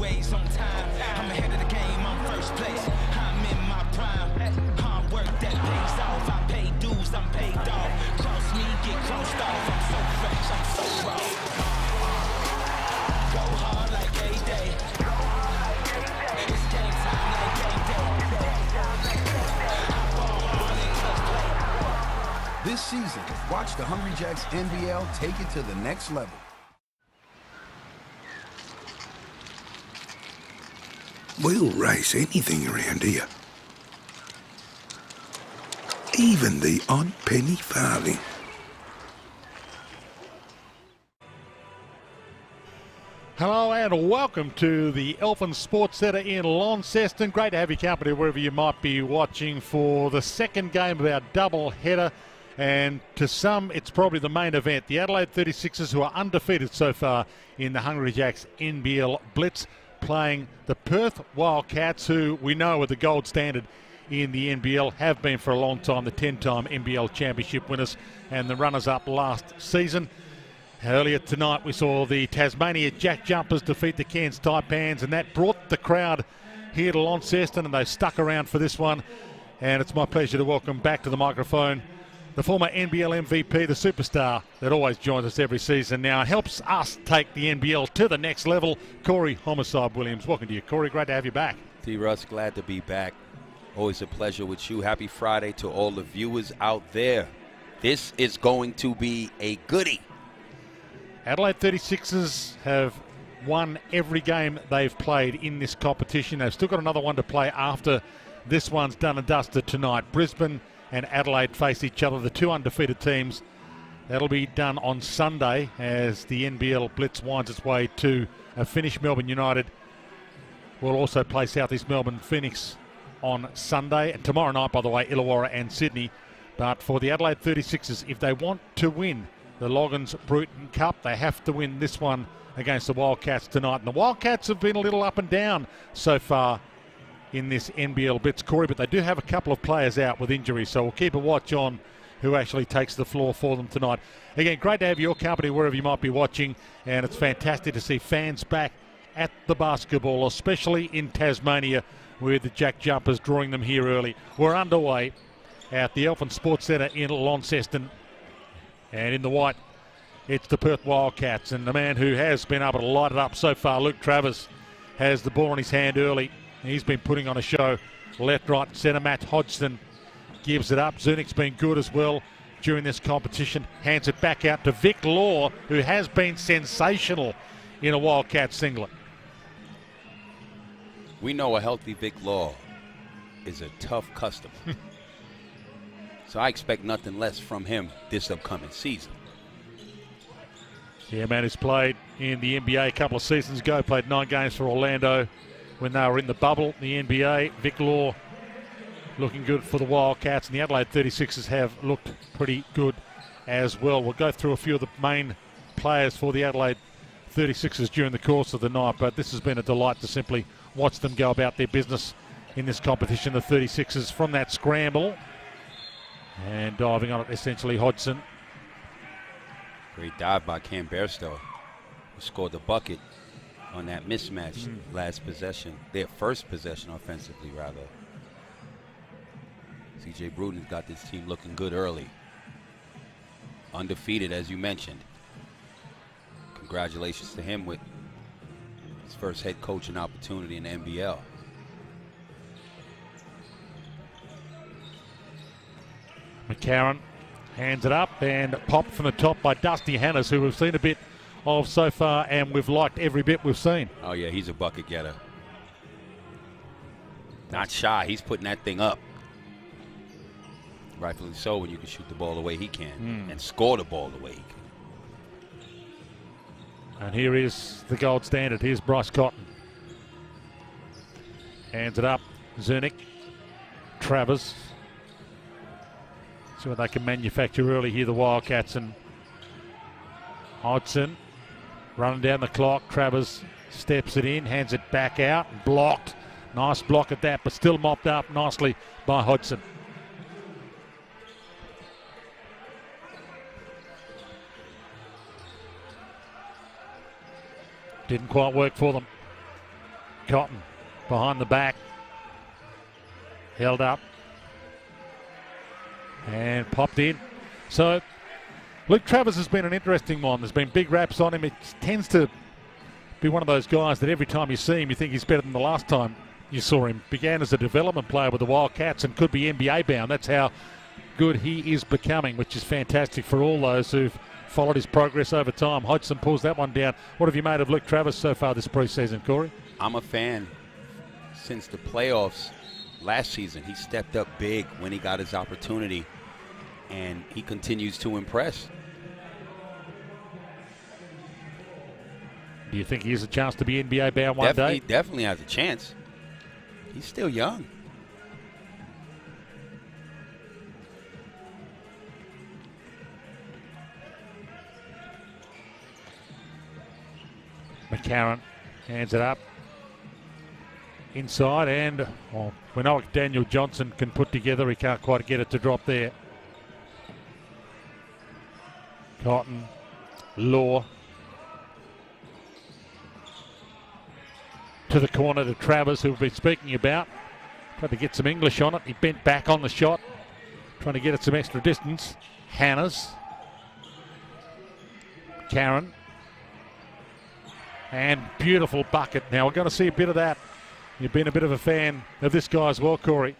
always on time. I'm ahead of the game, I'm first place. I'm in my prime. Hard work that pays off. I pay dues, I'm paid off. Cross me, get crossed off. I'm so fresh, I'm so raw. Go hard like A-Day. It's game time like A-Day. I ball hard and just play. This season, watch the Hungry Jacks NBL take it to the next level. We'll race anything around here. Even the odd penny farthing. Hello and welcome to the Elfin Sports Centre in Launceston. Great to have your company wherever you might be watching for the second game of our double header. And to some, it's probably the main event. The Adelaide 36ers, who are undefeated so far in the Hungry Jacks NBL Blitz, playing the Perth Wildcats, who we know are the gold standard in the NBL, have been for a long time, the 10-time NBL championship winners and the runners-up last season. Earlier tonight we saw the Tasmania Jack Jumpers defeat the Cairns Taipans, and that brought the crowd here to Launceston, and they stuck around for this one. And it's my pleasure to welcome back to the microphone the former NBL MVP, the superstar that always joins us every season now and helps us take the NBL to the next level, Corey Homicide Williams. Welcome to you, Corey. Great to have you back. D. Russ, glad to be back. Always a pleasure with you. Happy Friday to all the viewers out there. This is going to be a goodie. Adelaide 36ers have won every game they've played in this competition. They've still got another one to play after this one's done and dusted tonight. Brisbane and Adelaide face each other, the two undefeated teams. That'll be done on Sunday as the NBL Blitz winds its way to a finish. Melbourne United will also play South East Melbourne Phoenix on Sunday. And tomorrow night, by the way, Illawarra and Sydney. But for the Adelaide 36ers, if they want to win the Loggins Bruton Cup, they have to win this one against the Wildcats tonight. And the Wildcats have been a little up and down so far in this NBL Blitz, Corey, but they do have a couple of players out with injuries, so we'll keep a watch on who actually takes the floor for them tonight. Again, great to have your company wherever you might be watching, and it's fantastic to see fans back at the basketball, especially in Tasmania, with the Jack Jumpers drawing them here early. We're underway at the Elfin Sports Centre in Launceston, and in the white, it's the Perth Wildcats, and the man who has been able to light it up so far, Luke Travers, has the ball in his hand early. He's been putting on a show. Left, right, centre. Matt Hodgson gives it up. Zernick's been good as well during this competition. Hands it back out to Vic Law, who has been sensational in a Wildcat singlet. We know a healthy Vic Law is a tough customer. So I expect nothing less from him this upcoming season. Yeah, man, he's played in the NBA a couple of seasons ago. Played 9 games for Orlando when they were in the bubble, the NBA. Vic Law looking good for the Wildcats, and the Adelaide 36ers have looked pretty good as well. We'll go through a few of the main players for the Adelaide 36ers during the course of the night, but this has been a delight to simply watch them go about their business in this competition. The 36ers from that scramble, and diving on it essentially Hodgson. Great dive by Cam Bairstow, who scored the bucket on that mismatch last possession, their first possession offensively, rather. CJ Bruton's got this team looking good early. Undefeated, as you mentioned. Congratulations to him with his first head coaching opportunity in the NBL. McCarron hands it up and popped from the top by Dusty Hannes, who we've seen a bit of so far, and we've liked every bit we've seen. Oh yeah, he's a bucket getter. Not shy, he's putting that thing up. Rightfully so, when you can shoot the ball the way he can and score the ball the way he can. And here is the gold standard. Here's Bryce Cotton. Hands it up. Zernick. Travers. See what they can manufacture early here, the Wildcats. And Hodgson running down the clock. Travers steps it in, hands it back out, and blocked. Nice block at that, but still mopped up nicely by Hodgson. Didn't quite work for them. Cotton behind the back. Held up. And popped in. So Luke Travers has been an interesting one. There's been big raps on him. It tends to be one of those guys that every time you see him, you think he's better than the last time you saw him. Began as a development player with the Wildcats and could be NBA bound. That's how good he is becoming, which is fantastic for all those who've followed his progress over time. Hodgson pulls that one down. What have you made of Luke Travers so far this preseason, Corey? I'm a fan. Since the playoffs last season, he stepped up big when he got his opportunity, and he continues to impress. Do you think he has a chance to be NBA bound one day? He definitely has a chance. He's still young. McCarron hands it up inside, and we know what Daniel Johnson can put together. He can't quite get it to drop there. Cotton, Law to the corner to Travers, who we've been speaking about. Tried to get some English on it. He bent back on the shot, trying to get it some extra distance. Hannes, Karen. And beautiful bucket. Now we're going to see a bit of that. You've been a bit of a fan of this guy as well, Corey.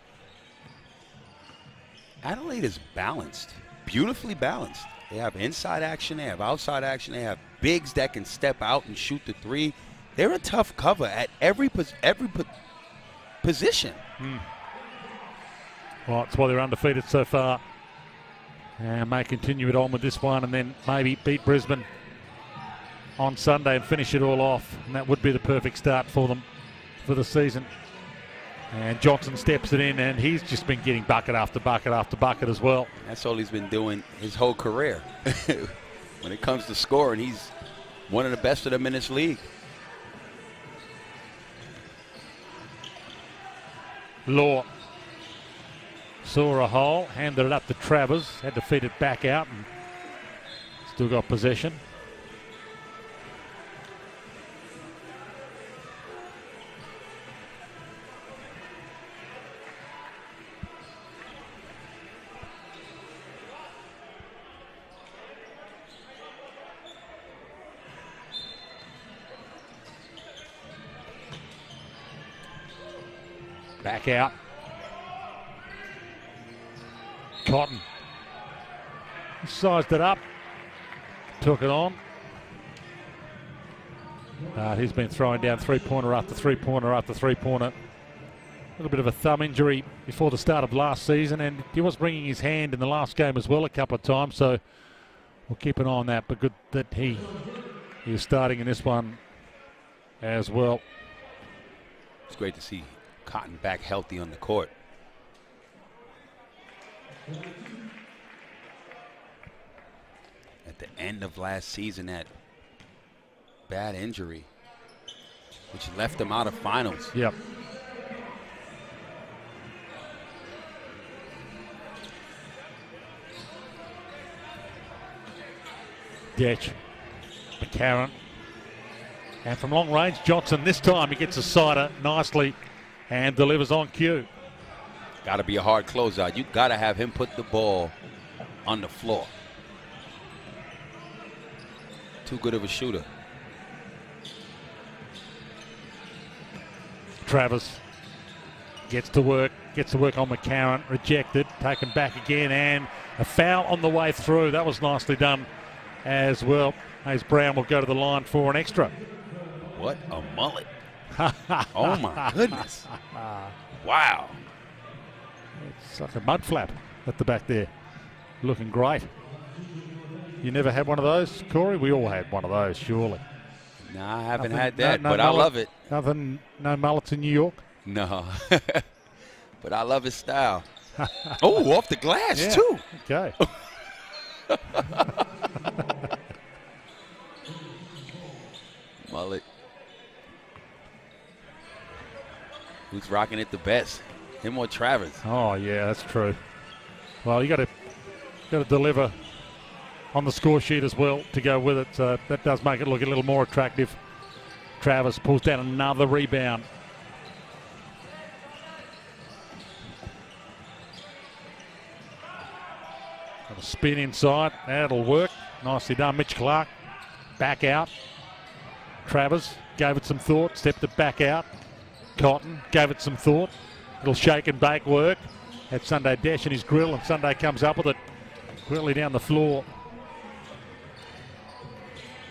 Adelaide is balanced, beautifully balanced. They have inside action, they have outside action, they have bigs that can step out and shoot the three. They're a tough cover at every position. Well, that's why they're undefeated so far. And may continue it on with this one and then maybe beat Brisbane on Sunday and finish it all off, and that would be the perfect start for them for the season. And Johnson steps it in, and he's just been getting bucket after bucket after bucket as well. That's all he's been doing his whole career. When it comes to scoring, he's one of the best of them in this league. Law saw a hole, handed it up to Travers, had to feed it back out, and still got possession. Back out. Cotton. He sized it up. Took it on. He's been throwing down three-pointer after three-pointer after three-pointer. A little bit of a thumb injury before the start of last season, and he was bringing his hand in the last game as well a couple of times, so we'll keep an eye on that. But good that he is starting in this one as well. It's great to see Cotton back healthy on the court. At the end of last season, that bad injury, which left him out of finals. Yep. Detch, McCarron, and from long range, Johnson. This time he gets a sider nicely and delivers on cue. Got to be a hard closeout. You got to have him put the ball on the floor. Too good of a shooter. Travers gets to work on McCarron, rejected, taken back again, and a foul on the way through. That was nicely done as well. Hayes Brown will go to the line for an extra. What a mullet. Oh my goodness. Wow. It's like a mud flap at the back there. Looking great. You never had one of those, Corey? We all had one of those, surely. No, I haven't had that, but I love it. No mullets in New York? No. But I love his style. Oh, off the glass, too. Okay. Mullet. Who's rocking it the best? Him or Travers? Oh, yeah, that's true. Well, you got to deliver on the score sheet as well to go with it. So that does make it look a little more attractive. Travers pulls down another rebound. Got a spin inside. That'll work. Nicely done. Mitch Clark back out. Travers gave it some thought. Stepped it back out. Cotton gave it some thought. Little shake and bake work. Had Sunday dash in his grill, and Sunday comes up with it quickly down the floor.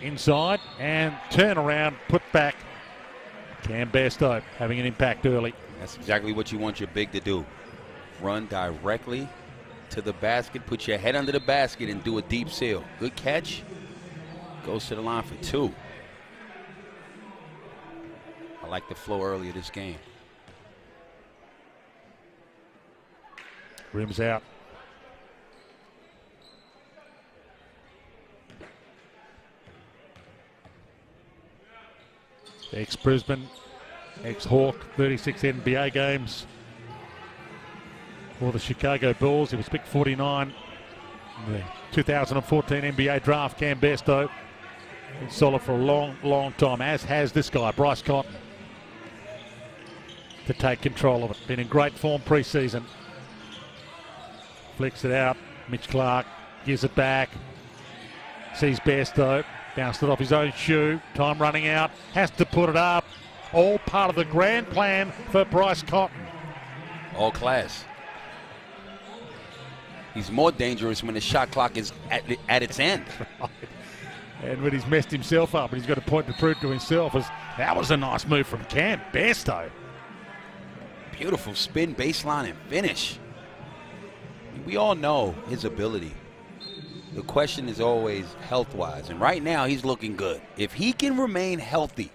Inside and turn around, put back. Cam Bairstow having an impact early. That's exactly what you want your big to do. Run directly to the basket, put your head under the basket and do a deep seal. Good catch. Goes to the line for 2. I like the flow early of this game. Rims out. Ex-Brisbane, ex-Hawk, 36 NBA games for the Chicago Bulls. He was picked 49 in the 2014 NBA draft. Cam Bairstow been solid for a long, long time, as has this guy, Bryce Cotton, to take control of it. Been in great form pre-season. Flicks it out. Mitch Clark gives it back. Sees Bairstow. Bounced it off his own shoe. Time running out. Has to put it up. All part of the grand plan for Bryce Cotton. All class. He's more dangerous when the shot clock is at its end. Right. And when he's messed himself up, and he's got a point to prove to himself, as that was a nice move from Cam Bairstow. Beautiful spin, baseline, and finish. We all know his ability. The question is always health-wise, and right now he's looking good. If he can remain healthy,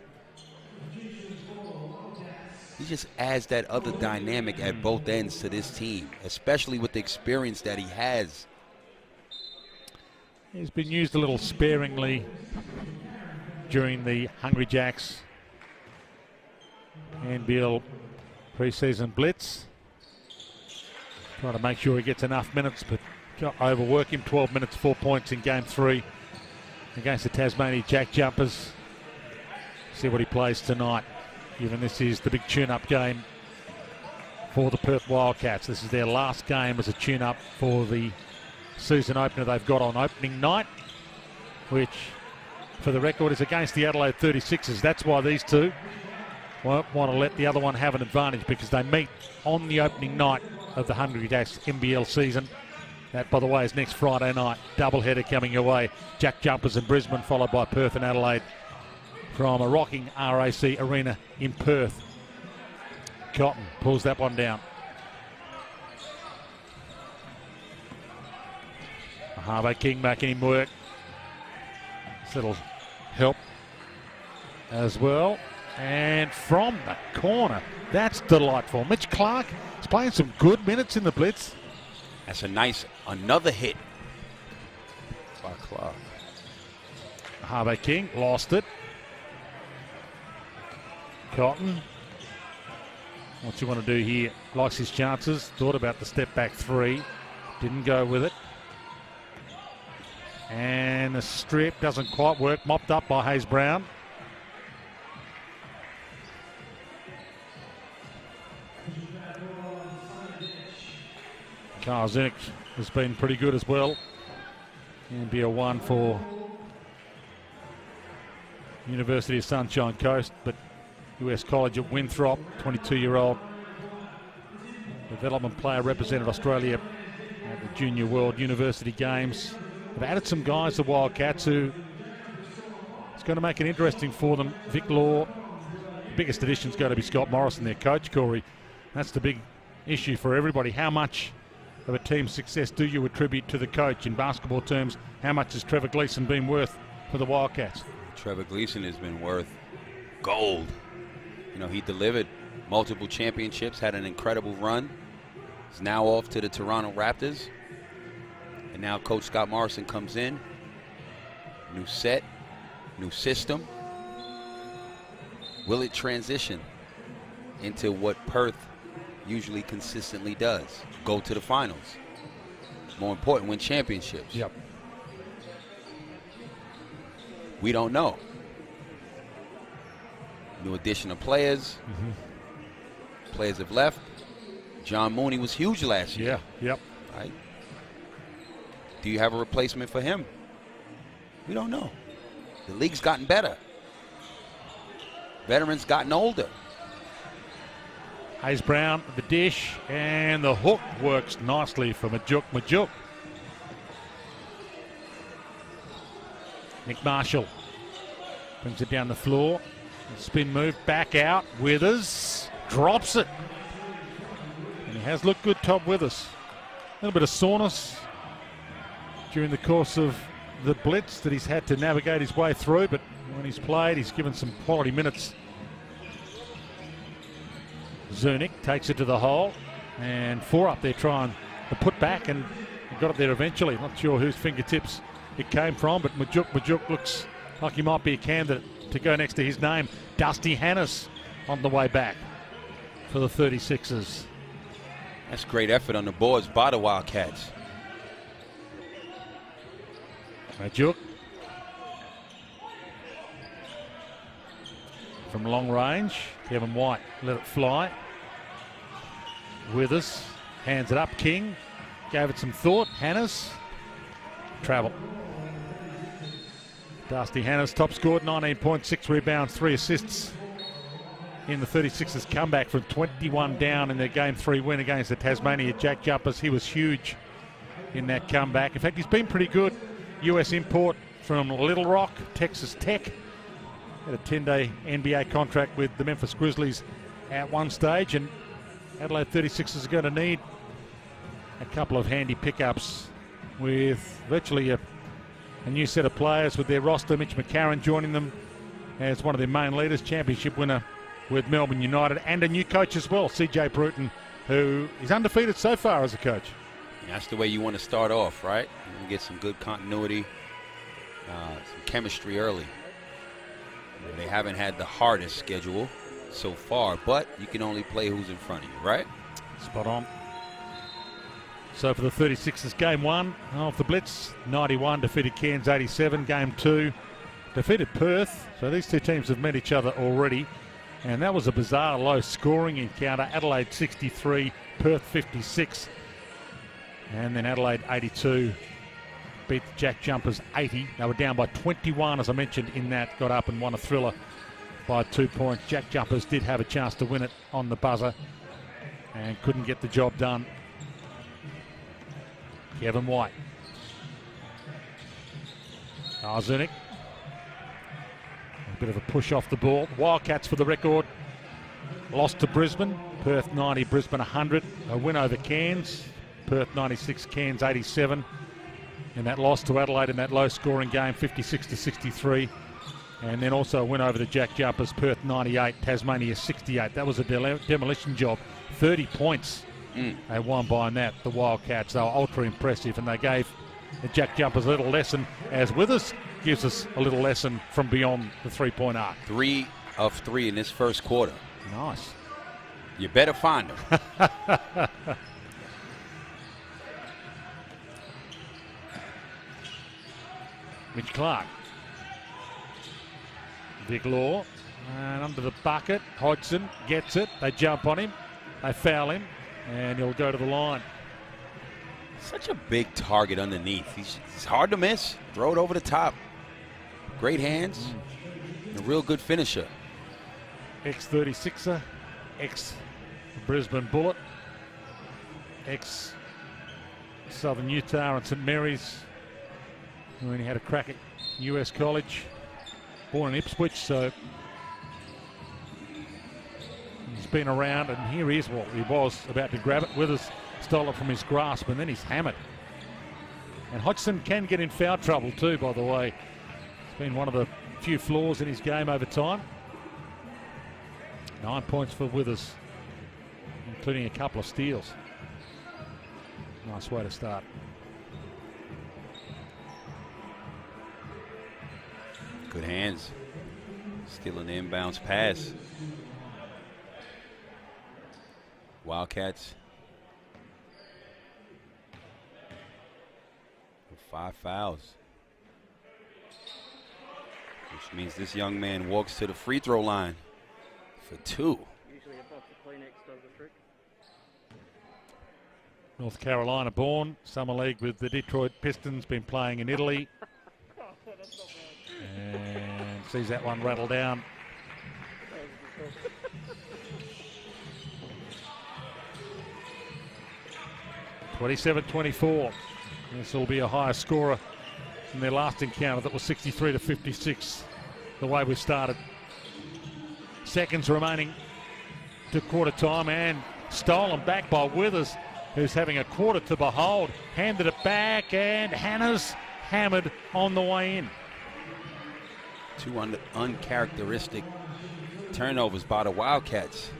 he just adds that other dynamic at both ends to this team, especially with the experience that he has. He's been used a little sparingly during the Hungry Jacks NBL Preseason Blitz. Trying to make sure he gets enough minutes, but overwork him. 12 minutes, 4 points in game 3 against the Tasmania Jack Jumpers. See what he plays tonight, given this is the big tune-up game for the Perth Wildcats. This is their last game as a tune-up for the season opener they've got on opening night, which, for the record, is against the Adelaide 36ers. That's why these two won't want to let the other one have an advantage, because they meet on the opening night of the Hungry Jacks NBL season. That, by the way, is next Friday night. Doubleheader coming your way. Jack Jumpers in Brisbane, followed by Perth and Adelaide from a rocking RAC arena in Perth. Cotton pulls that one down. Harvey King making him work. That'll help as well. And from the corner, that's delightful. Mitch Clark is playing some good minutes in the Blitz. That's a nice, another hit by Clark. Harvey King lost it. Cotton, what's he want to do here? Likes his chances. Thought about the step back 3. Didn't go with it. And the strip doesn't quite work. Mopped up by Hayes Brown. Carl Zinnick has been pretty good as well. NBL 1 for University of Sunshine Coast, but US College at Winthrop, 22-year-old development player, represented Australia at the Junior World University Games. They've added some guys, the Wildcats, who it's going to make it interesting for them. Vic Law, the biggest addition's going to be Scott Morrison, their coach, Corey. That's the big issue for everybody. How much of a team's success do you attribute to the coach? In basketball terms, how much has Trevor Gleeson been worth for the Wildcats? Trevor Gleeson has been worth gold. You know, he delivered multiple championships, had an incredible run. He's now off to the Toronto Raptors. And now Coach Scott Morrison comes in. New set, new system. Will it transition into what Perth usually consistently does? Go to the finals. More important, win championships. Yep. We don't know. New addition of players. Players have left. John Mooney was huge last year. Yeah, yep. Right? Do you have a replacement for him? We don't know. The league's gotten better. Veterans gotten older. Hayes Brown, the dish, and the hook works nicely for Majuk. Nick Marshall brings it down the floor. Spin move, back out. Withers drops it. And he has looked good, Todd Withers. A little bit of soreness during the course of the blitz that he's had to navigate his way through, but when he's played, he's given some quality minutes. Zunic takes it to the hole, and 4 up there trying to put back, and got it there eventually. Not sure whose fingertips it came from, but Majuk looks like he might be a candidate to go next to his name. Dusty Hannes on the way back for the 36ers. That's great effort on the boards by the Wildcats. Majuk from long range. Kevin White let it fly. Withers hands it up. King gave it some thought. Hannes travel. Dusty Hannes top scored, 19 points, 6 rebounds, 3 assists in the 36ers comeback from 21 down in their Game 3 win against the Tasmania Jack Jumpers. He was huge in that comeback. In fact, he's been pretty good. US import from Little Rock, Texas Tech. Had a 10-day NBA contract with the Memphis Grizzlies at one stage, and Adelaide 36ers are going to need a couple of handy pickups with virtually a new set of players with their roster. Mitch McCarron joining them as one of their main leaders, championship winner with Melbourne United, and a new coach as well, CJ Bruton, who is undefeated so far as a coach. That's the way you want to start off, right? You want to get some good continuity, some chemistry early. They haven't had the hardest schedule so far, but you can only play who's in front of you, right? Spot on. So for the 36ers, Game 1 of the Blitz, 91, defeated Cairns 87. Game 2, defeated Perth. So these two teams have met each other already. And that was a bizarre low-scoring encounter. Adelaide 63, Perth 56. And then Adelaide 82 beat the Jack Jumpers 80. They were down by 21, as I mentioned in that. Got up and won a thriller by 2 points. Jack Jumpers did have a chance to win it on the buzzer and couldn't get the job done. Kevin White. Zunic. A bit of a push off the ball. Wildcats, for the record, lost to Brisbane. Perth 90, Brisbane 100. A win over Cairns. Perth 96, Cairns 87. And that loss to Adelaide in that low-scoring game, 56-63. And then also a win over the Jack Jumpers, Perth 98, Tasmania 68. That was a demolition job. 30 points they won by that, the Wildcats. They were ultra impressive, and they gave the Jack Jumpers a little lesson, as Withers gives us a little lesson from beyond the three-point arc. 3 of 3 in this first quarter. Nice. You better find them. Mitch Clark. Big Law. And under the bucket, Hodgson gets it. They jump on him. They foul him. And he'll go to the line. Such a big target underneath. He's hard to miss. Throw it over the top. Great hands. A real good finisher. Ex-36er. Ex-Brisbane Bullet. Ex-Southern Utah and St Mary's, when he had a crack at US college. Born in Ipswich, so he's been around, and here he is. Well, he was about to grab it. Withers stole it from his grasp, and then he's hammered. And Hodgson can get in foul trouble too, by the way. It's been one of the few flaws in his game over time. 9 points for Withers, including a couple of steals. Nice way to start. Good hands. Stealing the inbounds pass. Wildcats with 5 fouls, which means this young man walks to the free throw line for 2. Usually a box of Kleenex does the trick. North Carolina born, summer league with the Detroit Pistons, been playing in Italy. And sees that one rattle down. (27-24). This will be a higher scorer than their last encounter. That was 63-56, the way we started. Seconds remaining to quarter time, and stolen back by Withers, who's having a quarter to behold. Handed it back, and Hannah's hammered on the way in. Two uncharacteristic turnovers by the Wildcats.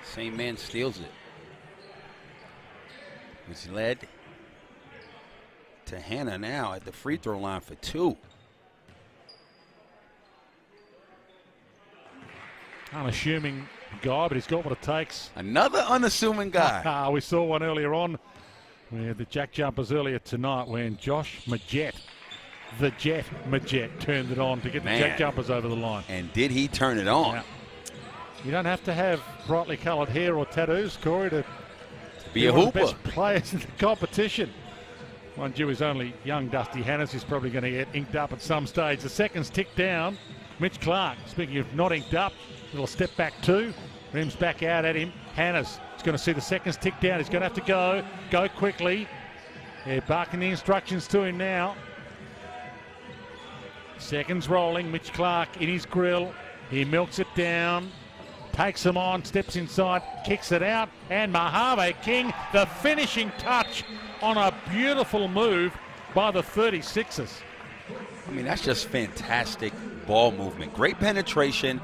Same man steals it. Which led to Hannah now at the free throw line for 2. Unassuming guy, but he's got what it takes. Another unassuming guy. We saw one earlier on where the jack jumpers earlier tonight when Josh Majet, the Jet Majet, turned it on to get the jack jumpers over the line. And did he turn it on? Yeah. You don't have to have brightly coloured hair or tattoos, Corey, to be a hooper. One of the best players in the competition. Mind you, his only young Dusty Hannes is probably going to get inked up at some stage. The seconds tick down. Mitch Clark, speaking of not inked up, little step back 2. Rims back out at him. Hannes is going to see the seconds tick down. He's going to have to go quickly. They're barking the instructions to him now. Seconds rolling. Mitch Clark in his grill. He milks it down. Takes him on, steps inside, kicks it out, and Mojave King, the finishing touch on a beautiful move by the 36ers. I mean, that's just fantastic ball movement. Great penetration,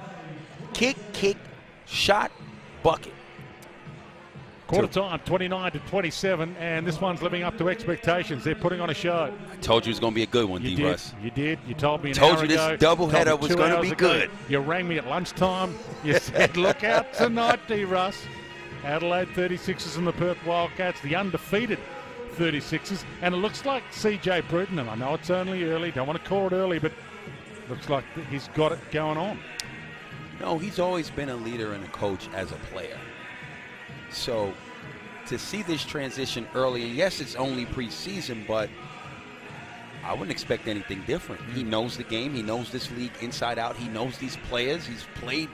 kick, shot, bucket. Quarter time, 29-27, and this one's living up to expectations. They're putting on a show. I told you it was going to be a good one, D-Russ. You did. You told me an hour ago. Told you this doubleheader was going to be good. You rang me at lunchtime. You said, look out tonight, D-Russ. Adelaide 36ers and the Perth Wildcats, the undefeated 36ers. And it looks like CJ Bruton, and I know it's only early, don't want to call it early, but looks like he's got it going on. No, he's always been a leader and a coach as a player. So to see this transition early, and yes, it's only preseason, but I wouldn't expect anything different. He knows the game. He knows this league inside out. He knows these players. He's played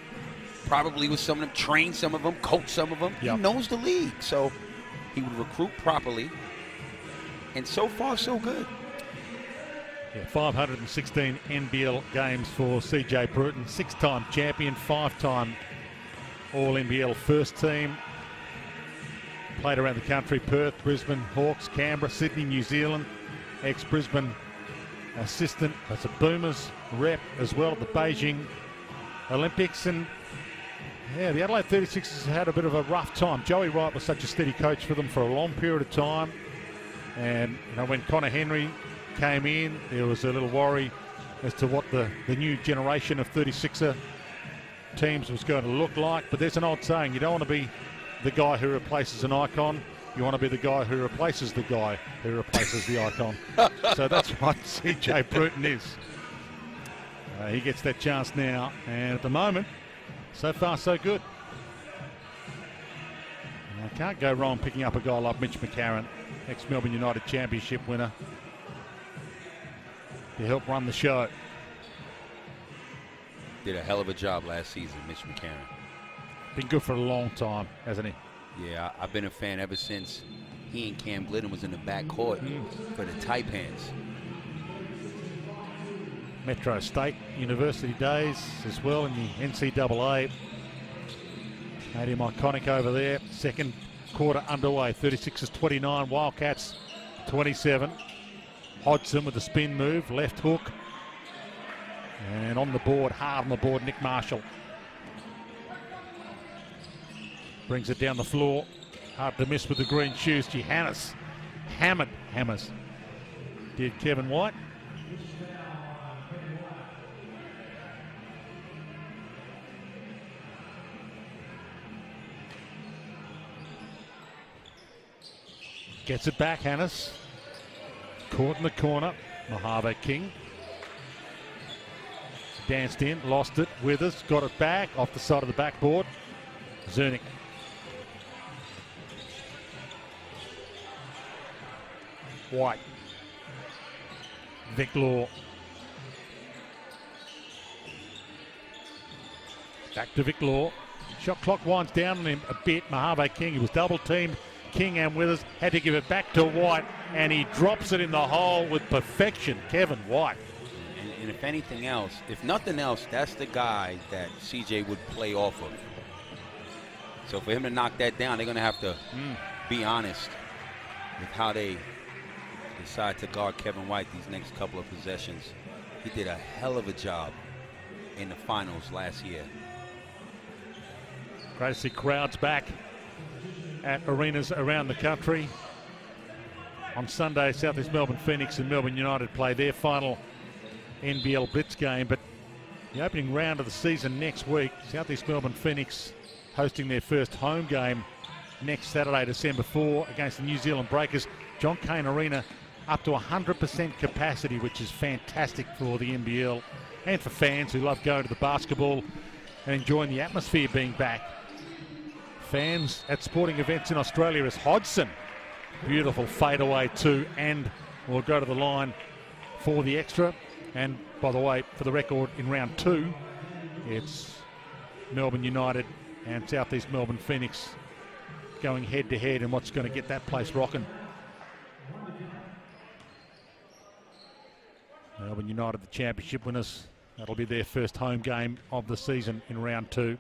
probably with some of them, trained some of them, coached some of them. Yep. He knows the league. So he would recruit properly. And so far, so good. Yeah, 516 NBL games for CJ Bruton. 6-time champion, 5-time All-NBL first team. Played around the country, Perth, Brisbane, Hawks, Canberra, Sydney, New Zealand. Ex-Brisbane assistant as a Boomers rep as well at the Beijing Olympics. And yeah, the Adelaide 36ers had a bit of a rough time. Joey Wright was such a steady coach for them for a long period of time. And you know, when Connor Henry came in, there was a little worry as to what the new generation of 36er teams was going to look like. But there's an old saying, you don't want to be the guy who replaces an icon. You want to be the guy who replaces the guy who replaces the icon. So that's what CJ Bruton is. He gets that chance now. And at the moment, so far so good. And I can't go wrong picking up a guy like Mitch McCarron, ex-Melbourne United championship winner, to help run the show. Did a hell of a job last season, Mitch McCarron. Been good for a long time, hasn't he? Yeah, I've been a fan ever since he and Cam Glidden was in the backcourt for the Taipans. Metro State University days as well in the NCAA. Made him iconic over there. Second quarter underway. 36ers 29, Wildcats 27. Hodgson with the spin move, left hook. And on the board, hard on the board, Nick Marshall. Brings it down the floor. Hard to miss with the green shoes. Hannes hammers. Did Kevin White. Gets it back, Hannes. Caught in the corner. Mojave King. Danced in, lost it. Withers got it back off the side of the backboard. Zernick. White. Vic Law. Back to Vic Law. Shot clock winds down on him a bit. Mojave King, he was double teamed. King and Withers had to give it back to White, and he drops it in the hole with perfection. Kevin White. And if anything else, if nothing else, that's the guy that CJ would play off of. So for him to knock that down, they're going to have to be honest with how they decide to guard Kevin White these next couple of possessions. He did a hell of a job in the finals last year. Great to see crowds back at arenas around the country. On Sunday, Southeast Melbourne Phoenix and Melbourne United play their final NBL Blitz game, but the opening round of the season next week, Southeast Melbourne Phoenix hosting their first home game next Saturday, December 4, against the New Zealand Breakers. John Cain Arena up to 100% capacity, which is fantastic for the NBL and for fans who love going to the basketball and enjoying the atmosphere being back. Fans at sporting events in Australia is Hodgson. Beautiful fadeaway two, and we'll go to the line for the extra. And by the way, for the record, in round 2, it's Melbourne United and Southeast Melbourne Phoenix going head to head, and what's going to get that place rocking. Melbourne United, the championship winners. That'll be their first home game of the season in round 2.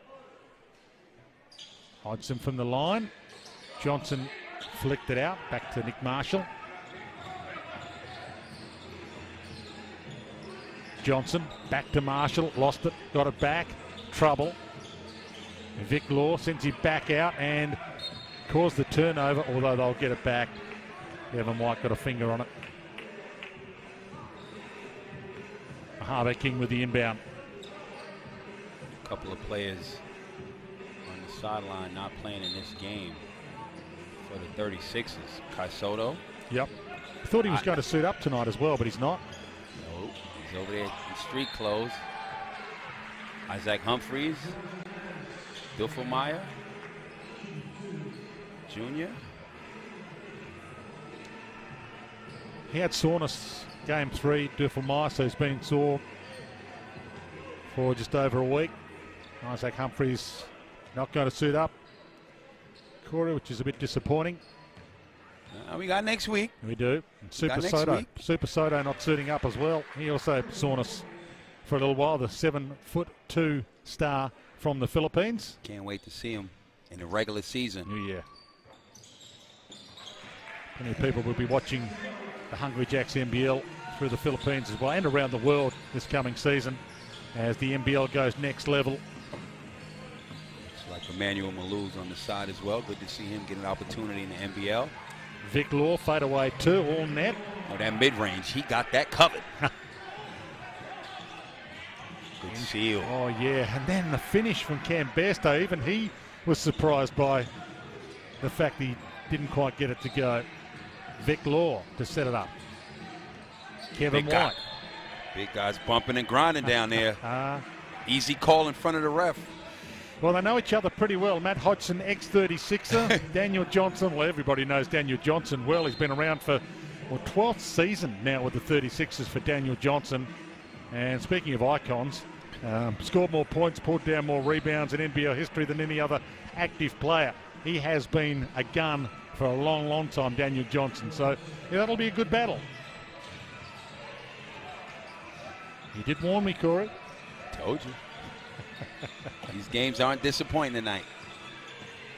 Hodgson from the line. Johnson flicked it out back to Nick Marshall. Johnson back to Marshall, lost it, got it back, trouble. Vic Law sends him back out and caused the turnover, although they'll get it back. Kevin White got a finger on it. Mojave King with the inbound. A couple of players on the sideline not playing in this game for the 36ers. Kai Soto. Yep. I thought he was going to suit up tonight as well, but he's not. No, he's over there in street clothes. Isaac Humphries. Dilfelmeyer Jr. He had soreness game 3, Dilfelmeyer, so he's been sore for just over a week. Isaac Humphries not going to suit up, Corey, which is a bit disappointing. We got next week. We do. And Super Soto not suiting up as well. He also had soreness for a little while. The 7'2" star from the Philippines. Can't wait to see him in the regular season. New year. Plenty of people will be watching the Hungry Jacks NBL through the Philippines as well and around the world this coming season as the NBL goes next level. It's like Emmanuel Malou's on the side as well. Good to see him get an opportunity in the NBL. Vic Law, fadeaway 2, all net. Oh, that mid-range, he got that covered. Good seal. Oh, yeah. And then the finish from Cam Bairstow. Even he was surprised by the fact he didn't quite get it to go. Vic Law to set it up. Kevin White. Big guys bumping and grinding down there. Easy call in front of the ref. Well, they know each other pretty well. Matt Hodgson, ex-36er. Daniel Johnson. Well, everybody knows Daniel Johnson well. He's been around for 12th season now with the 36ers for Daniel Johnson. And speaking of icons, scored more points, pulled down more rebounds in NBL history than any other active player. He has been a gun for a long, long time, Daniel Johnson. So yeah, that'll be a good battle. You did warn me, Corey. Told you. These games aren't disappointing tonight.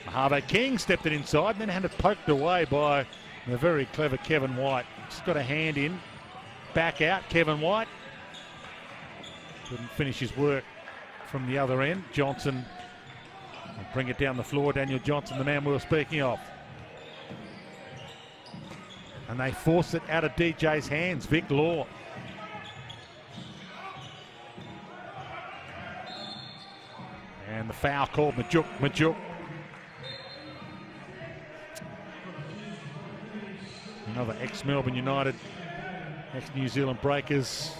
Mojave King stepped it inside and then had it poked away by the very clever Kevin White. Just got a hand in. Back out, Kevin White. Couldn't finish his work from the other end. Johnson will bring it down the floor. Daniel Johnson, the man we were speaking of. And they force it out of DJ's hands. Vic Law. And the foul called Majuk. Another ex-Melbourne United, ex-New Zealand Breakers.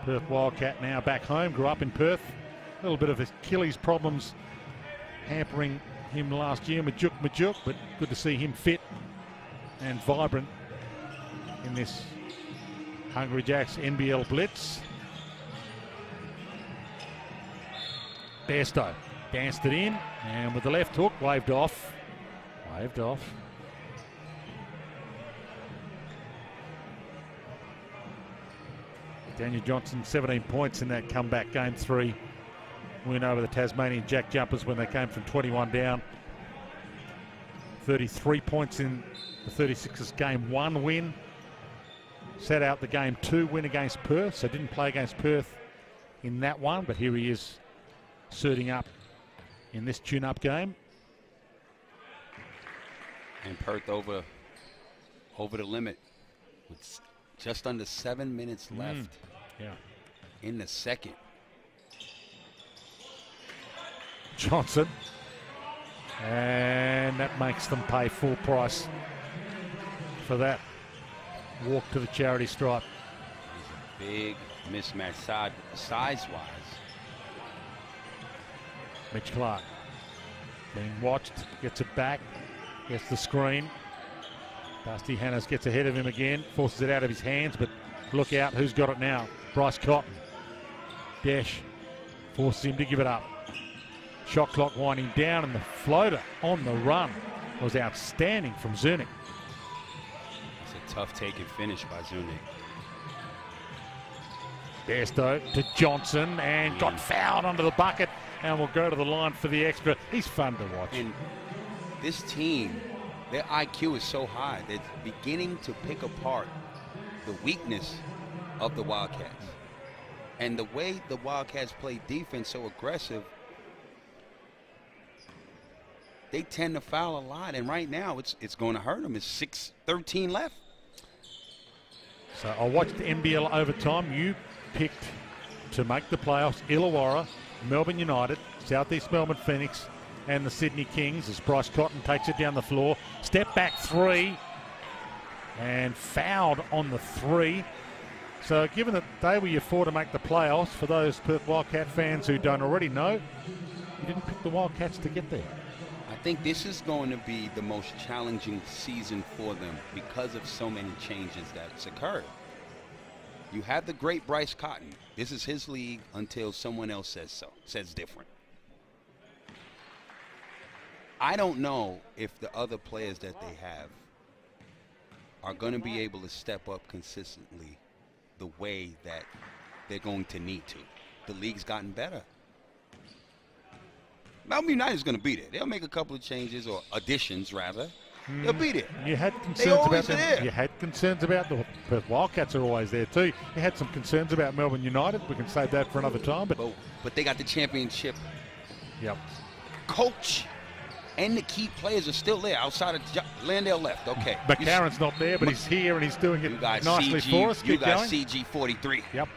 Perth Wildcat now back home, grew up in Perth. A little bit of Achilles problems hampering him last year, Majuk, but good to see him fit and vibrant in this Hungry Jacks NBL Blitz. Bairstow danced it in, and with the left hook, waved off. Waved off. Daniel Johnson, 17 points in that comeback game 3 win over the Tasmanian Jack Jumpers when they came from 21 down. 33 points in the 36ers game 1 win. Sat out the game 2 win against Perth, so didn't play against Perth in that one, but here he is suiting up in this tune-up game. And Perth over the limit with just under 7 minutes left in the second. Johnson, and that makes them pay full price for that walk to the charity stripe. It's a big mismatch size-wise. Mitch Clark being watched, gets it back, gets the screen. Dusty Hannes gets ahead of him again, forces it out of his hands, but look out, who's got it now? Bryce Cotton. Dash forces him to give it up. Shot clock winding down, and the floater on the run was outstanding from Zunic. It's a tough take and finish by Zunic. Bairstow to Johnson, and got fouled under the bucket, and will go to the line for the extra. He's fun to watch. And this team, their IQ is so high, they're beginning to pick apart the weakness of the Wildcats. And the way the Wildcats play defense so aggressive, they tend to foul a lot, and right now it's going to hurt them. It's 6:13 left. So I watched the NBL overtime. You picked to make the playoffs Illawarra, Melbourne United, Southeast Melbourne Phoenix, and the Sydney Kings as Bryce Cotton takes it down the floor. Step back 3, and fouled on the 3. So given that they were your 4 to make the playoffs, for those Perth Wildcat fans who don't already know, you didn't pick the Wildcats to get there. I think this is going to be the most challenging season for them because of so many changes that's occurred. You have the great Bryce Cotton. This is his league until someone else says different. I don't know if the other players that they have are going to be able to step up consistently the way that they're going to need to. The league's gotten better. Melbourne United is going to beat it. They'll make a couple of changes, or additions rather. They'll beat it. You had concerns about them. You had concerns about the Perth Wildcats are always there too. You had some concerns about Melbourne United. We can save that for another time. But they got the championship. Yep. Coach and the key players are still there outside of Landale left. Okay. McCarron's not there, but he's here and he's doing it nicely for us. You got CG 43. Yep.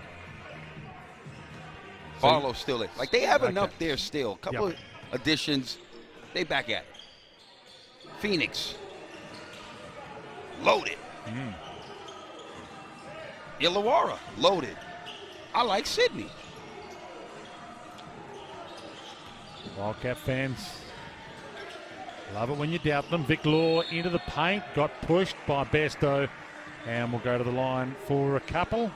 Barlow's still there. Like, they have enough there still. A couple of additions. They back at it. Phoenix. Loaded. Illawarra. Loaded. I like Sydney. Wildcat fans love it when you doubt them. Vic Law into the paint. Got pushed by Bairstow. And will go to the line for a couple.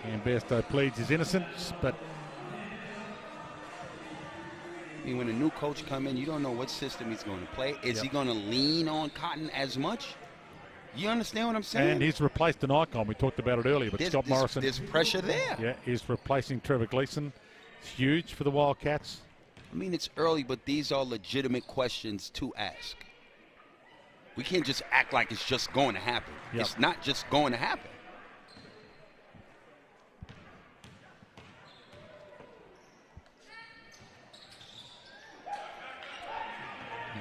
And Bairstow pleads his innocence, but I mean, when a new coach come in, you don't know what system he's going to play. Is he going to lean on Cotton as much? You understand what I'm saying? And he's replaced an icon. We talked about it earlier, but Scott Morrison. There's pressure there. Yeah, he's replacing Trevor Gleeson. It's huge for the Wildcats. I mean, it's early, but these are legitimate questions to ask. We can't just act like it's just going to happen. It's not just going to happen.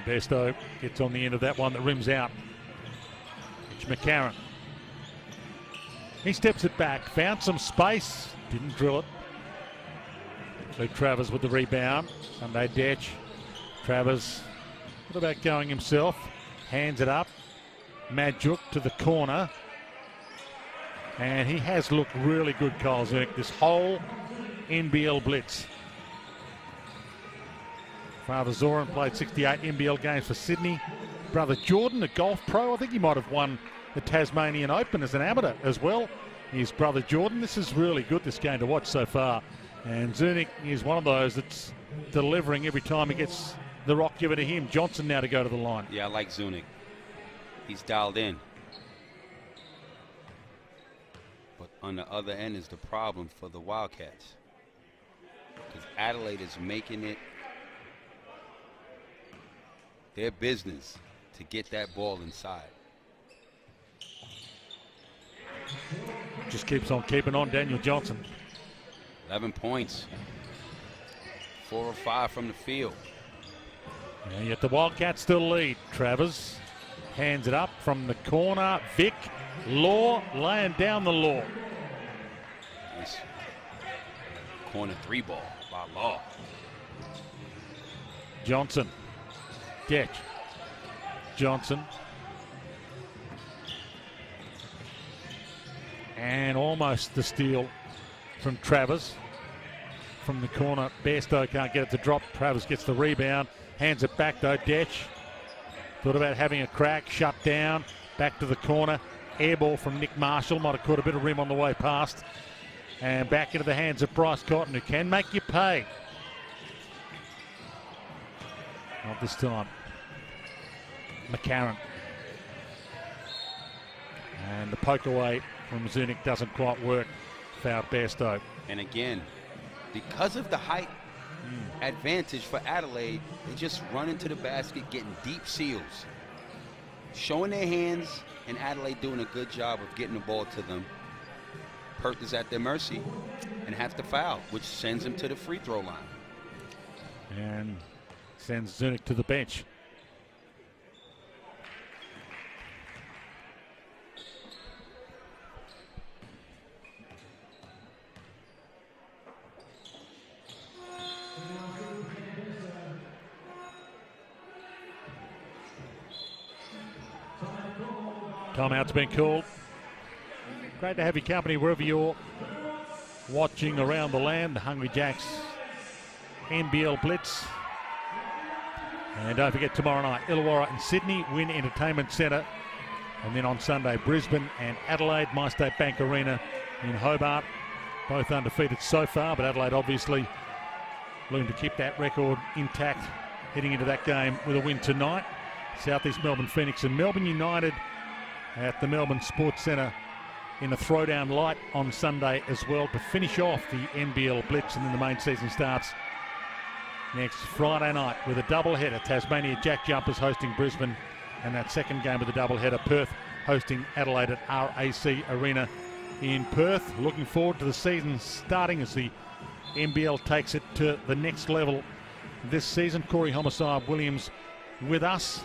Bairstow gets on the end of that one that rims out. It's McCarron. He steps it back, found some space, didn't drill it. Luke Travers with the rebound. Sunday Detch. Travers, what about going himself? Hands it up. Madjuk to the corner. And he has looked really good, Kyle Zunic, this whole NBL Blitz. Father Zoran played 68 NBL games for Sydney. Brother Jordan, a golf pro, I think he might have won the Tasmanian Open as an amateur as well. His brother Jordan. This is really good, this game to watch so far. And Zunic is one of those that's delivering every time he gets the rock given to him. Johnson now to go to the line. Yeah, I like Zunic. He's dialed in. But on the other end is the problem for the Wildcats. Because Adelaide is making it their business to get that ball inside. Just keeps on keeping on, Daniel Johnson. 11 points. 4 or 5 from the field. And yet the Wildcats still lead. Travers hands it up from the corner. Vic Law laying down the Law. Nice corner 3 ball by Law. Johnson. Detch. Johnson. And almost the steal from Travers. From the corner, Bairstow can't get it to drop. Travers gets the rebound, hands it back though. Detch thought about having a crack, shut down, back to the corner. Air ball from Nick Marshall, might have caught a bit of rim on the way past. And back into the hands of Bryce Cotton, who can make you pay. Not this time. McCarron. And the poke away from Zunic doesn't quite work. Fouled Bairstow. And again, because of the height advantage for Adelaide, they just run into the basket, getting deep seals, showing their hands, and Adelaide doing a good job of getting the ball to them. Perth is at their mercy and have to foul, which sends him to the free throw line. And sends Zunic to the bench. Timeout's been called. Great to have your company wherever you're watching around the land. The Hungry Jacks NBL Blitz. And don't forget tomorrow night, Illawarra and Sydney, Wynn Entertainment Centre. And then on Sunday, Brisbane and Adelaide, MyState Bank Arena in Hobart. Both undefeated so far, but Adelaide obviously looking to keep that record intact heading into that game with a win tonight. Southeast Melbourne Phoenix and Melbourne United at the Melbourne Sports Centre in a throwdown light on Sunday as well to finish off the NBL Blitz, and then the main season starts next Friday night with a doubleheader. Tasmania Jack Jumpers hosting Brisbane, and that second game of the doubleheader, Perth hosting Adelaide at RAC Arena in Perth. Looking forward to the season starting as the NBL takes it to the next level this season. Corey Homicide Williams with us.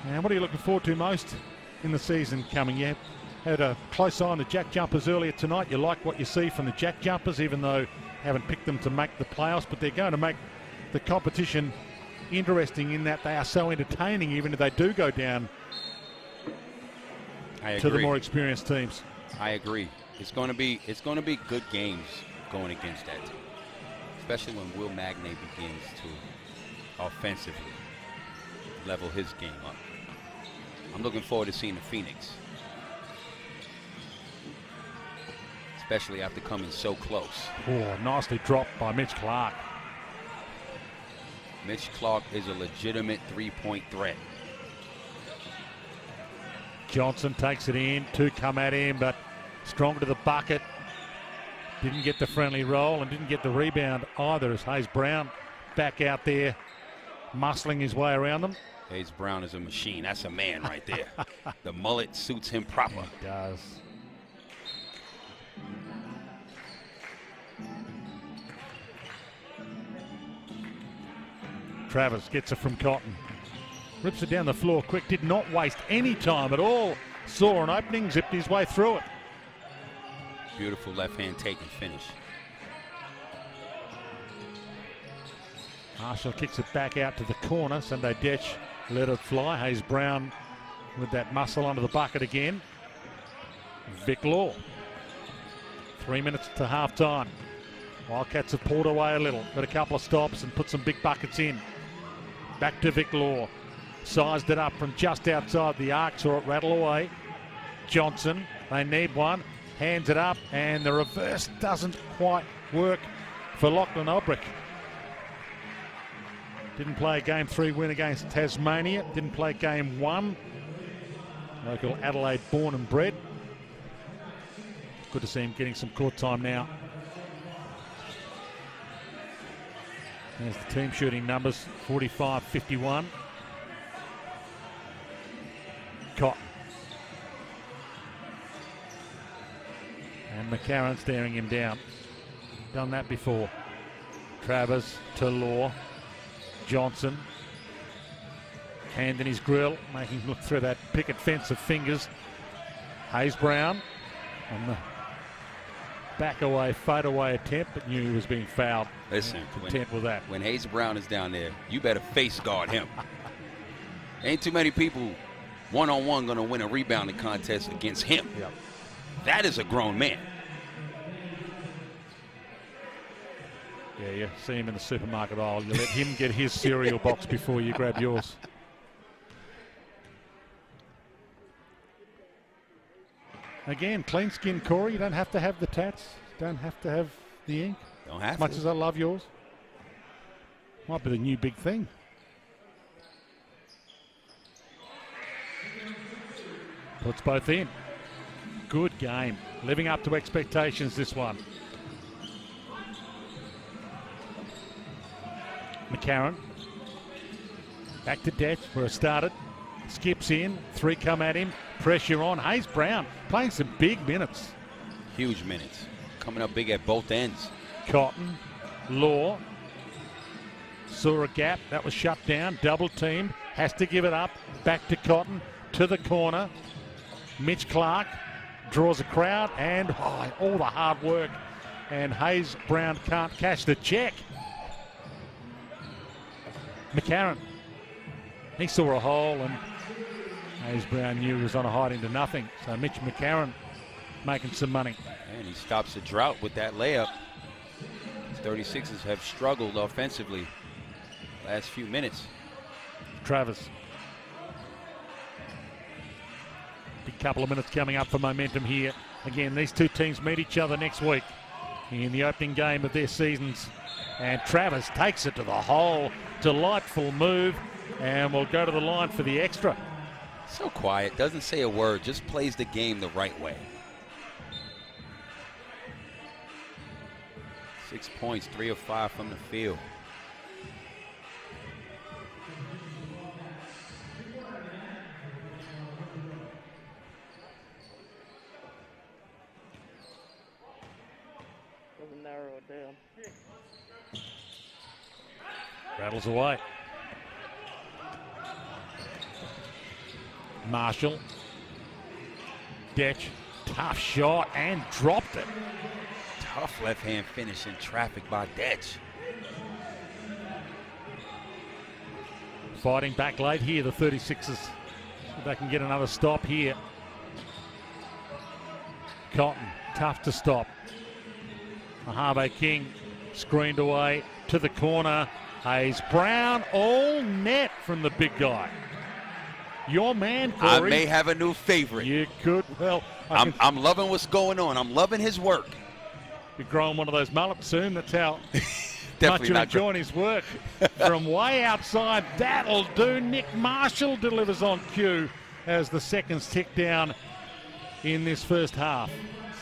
And what are you looking forward to most in the season coming? You had a close eye on the Jack Jumpers earlier tonight. You like what you see from the Jack Jumpers, even though you haven't picked them to make the playoffs, but they're going to make the competition interesting in that they are so entertaining, even if they do go down to the more experienced teams. I agree. It's going to be good games going against that team, especially when Will Magnay begins to offensively level his game up. I'm looking forward to seeing the Phoenix, especially after coming so close. Oh, nicely dropped by Mitch Clark. Mitch Clark is a legitimate three-point threat. Johnson takes it in, 2 come at him, but strong to the bucket. Didn't get the friendly roll and didn't get the rebound either, as Hayes Brown back out there muscling his way around them. Hayes Brown is a machine. That's a man right there. The mullet suits him proper. It does. Travers gets it from Cotton. Rips it down the floor quick. Did not waste any time at all. Saw an opening, zipped his way through it. Beautiful left-hand take and finish. Marshall kicks it back out to the corner. Sunday Detch let it fly. Hayes Brown with that muscle under the bucket again. Vic Law. 3 minutes to half time. Wildcats have pulled away a little. Got a couple of stops and put some big buckets in. Back to Vic Law. Sized it up from just outside the arc, saw it rattle away. Johnson, they need one, hands it up, and the reverse doesn't quite work for Lachlan Olbrich. Didn't play game 3 win against Tasmania, didn't play game 1. Local Adelaide born and bred. Good to see him getting some court time now. There's the team shooting numbers, 45-51. Cotton. And McCarron staring him down. Done that before. Travers to Law. Johnson. Hand in his grill, making him look through that picket fence of fingers. Hayes Brown on the back away, fade away attempt, but knew he was being fouled. Listen, content with that. When Hayes Brown is down there, you better face guard him. Ain't too many people one-on-one gonna win a rebounding contest against him. Yep. That is a grown man. Yeah, you see him in the supermarket aisle. You let him get his cereal box before you grab yours. Again, clean skin, Corey. You don't have to have the tats. Don't have to have the ink. Don't have as much to. as I love yours. Might be the new big thing. Puts both in. Good game. Living up to expectations, this one. McCarron. Back to Detch where it started. Skips in. 3 come at him. Pressure on. Hayes Brown playing some big minutes. Huge minutes. Coming up big at both ends. Cotton. Law. Saw a gap. That was shut down. Double teamed. Has to give it up. Back to Cotton. To the corner. Mitch Clark draws a crowd. And all the hard work. And Hayes Brown can't cash the check. McCarron. He saw a hole and Hayes Brown knew he was on a hide into nothing. So Mitch McCarron making some money. And he stops the drought with that layup. The 36ers have struggled offensively last few minutes. Travers. Big couple of minutes coming up for momentum here. Again, these two teams meet each other next week in the opening game of their seasons. And Travers takes it to the hole. Delightful move. And we'll go to the line for the extra. So quiet, doesn't say a word, just plays the game the right way. 6 points, 3 of 5 from the field. Doesn't narrow it down. Rattles away. Marshall. Detch. Tough shot and dropped it. Tough left-hand finish in traffic by Detch. Fighting back late here, the 36ers. See if they can get another stop here. Cotton, tough to stop. Ahave King screened away to the corner. Hayes Brown, all net from the big guy. Your man, Corey. I may have a new favorite. You could. Well, I'm loving what's going on. I'm loving his work. Be growing one of those mullets soon. That's how Definitely much you're not enjoying his work. From way outside, that'll do. Nick Marshall delivers on cue as the seconds tick down in this first half.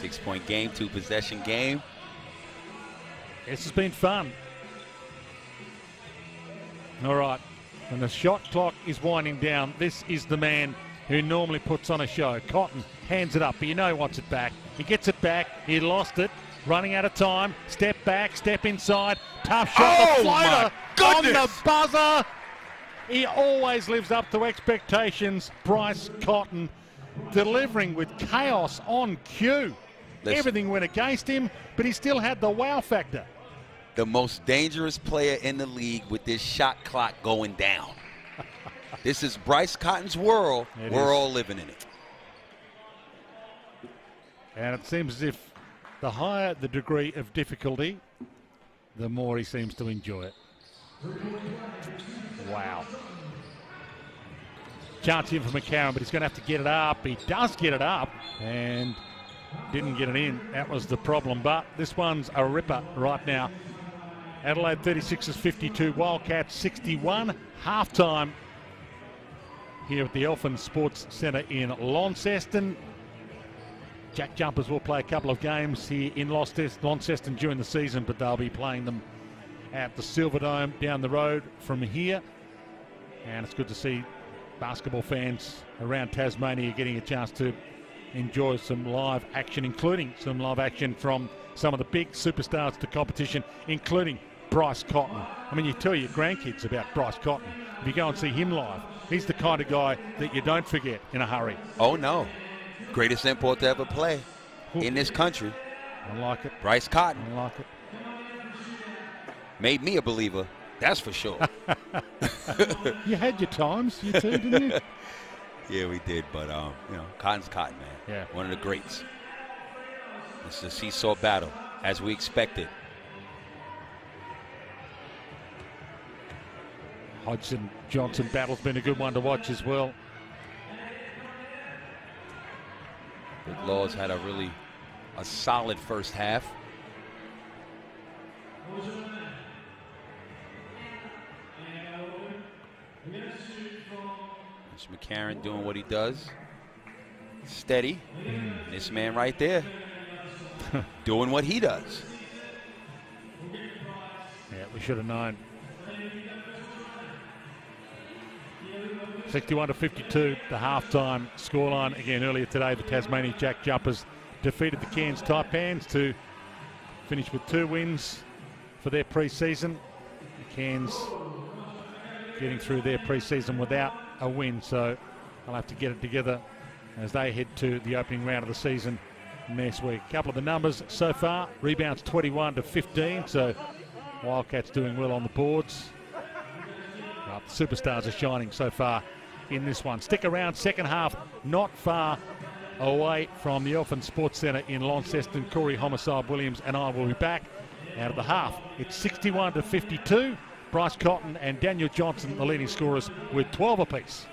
6-point game, 2-possession game. This has been fun. All right. And the shot clock is winding down. This is the man who normally puts on a show. Cotton hands it up, but you know he wants it back. He gets it back. He lost it. Running out of time. Step back, step inside. Tough shot. The floater on the buzzer. He always lives up to expectations. Bryce Cotton delivering with chaos on cue. Listen. Everything went against him, but he still had the wow factor. The most dangerous player in the league with this shot clock going down. This is Bryce Cotton's world. We're all living in it. And it seems as if the higher the degree of difficulty, the more he seems to enjoy it. Wow. Chance in for McCarron, but he's going to have to get it up. He does get it up and didn't get it in. That was the problem. But this one's a ripper right now. Adelaide 36ers 52, Wildcats 61. Halftime here at the Elfin Sports Centre in Launceston. Jack Jumpers will play a couple of games here in Launceston during the season, but they'll be playing them at the Silverdome down the road from here. And it's good to see basketball fans around Tasmania getting a chance to enjoy some live action, including some live action from some of the big superstars to competition, including Bryce Cotton. I mean, you tell your grandkids about Bryce Cotton. If you go and see him live, he's the kind of guy that you don't forget in a hurry. Oh, no. Greatest import to ever play in this country. I like it. Bryce Cotton. I like it. Made me a believer, that's for sure. You had your times, you too, didn't you? Yeah, we did, but, you know, Cotton's Cotton, man. Yeah. One of the greats. It's a seesaw battle, as we expected. Hodgson-Johnson battle's been a good one to watch as well. Big Laws had a solid first half. It's McCarron doing what he does. Steady. This man right there doing what he does. Yeah, we should have known. 61-52, the halftime scoreline. Again, earlier today, the Tasmanian Jack Jumpers defeated the Cairns Taipans to finish with 2 wins for their pre-season. The Cairns getting through their pre-season without a win, so they'll have to get it together as they head to the opening round of the season next week. A couple of the numbers so far: rebounds 21-15, so Wildcats doing well on the boards. Well, the superstars are shining so far in this one. Stick around, second half not far away from the Elfin Sports Centre in Launceston. Corey Homicide Williams and I will be back out of the half. It's 61-52. Bryce Cotton and Daniel Johnson, the leading scorers, with 12 apiece.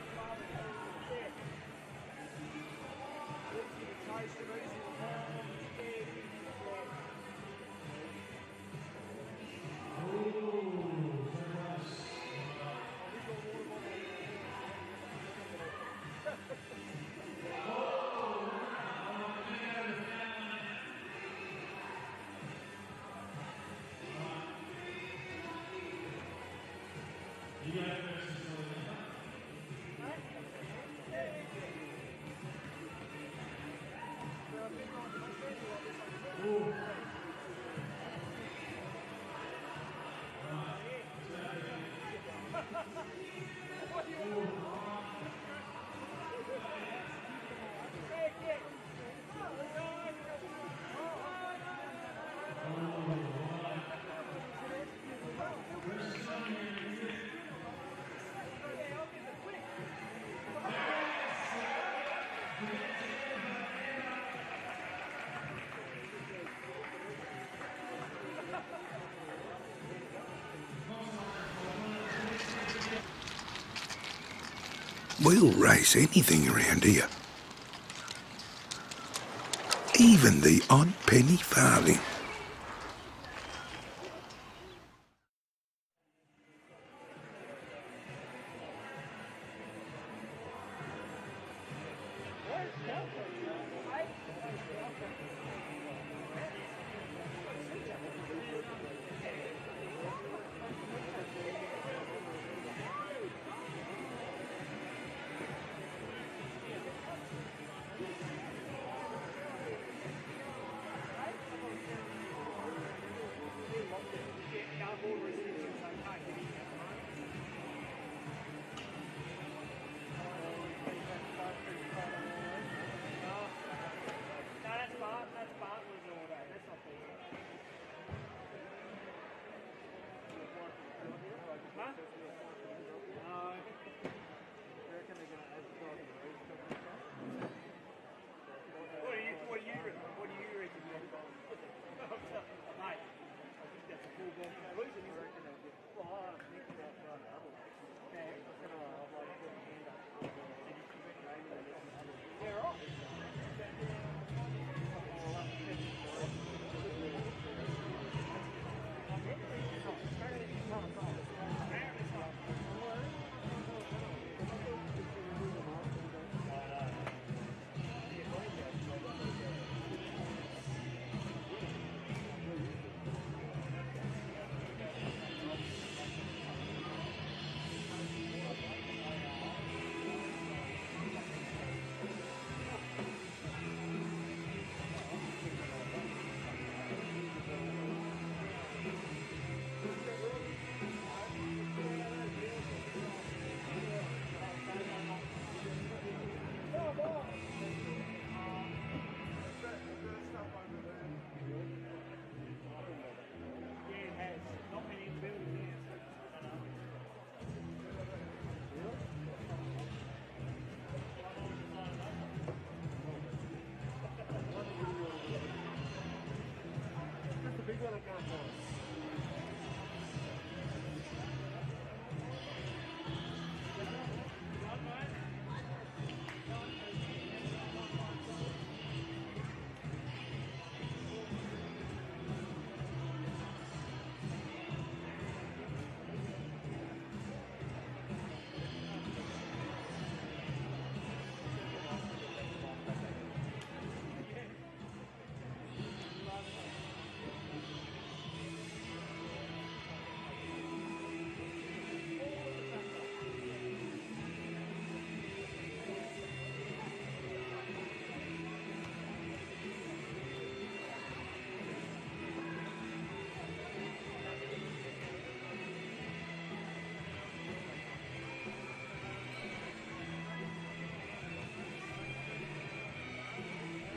We'll race anything around here. Even the odd penny farthing.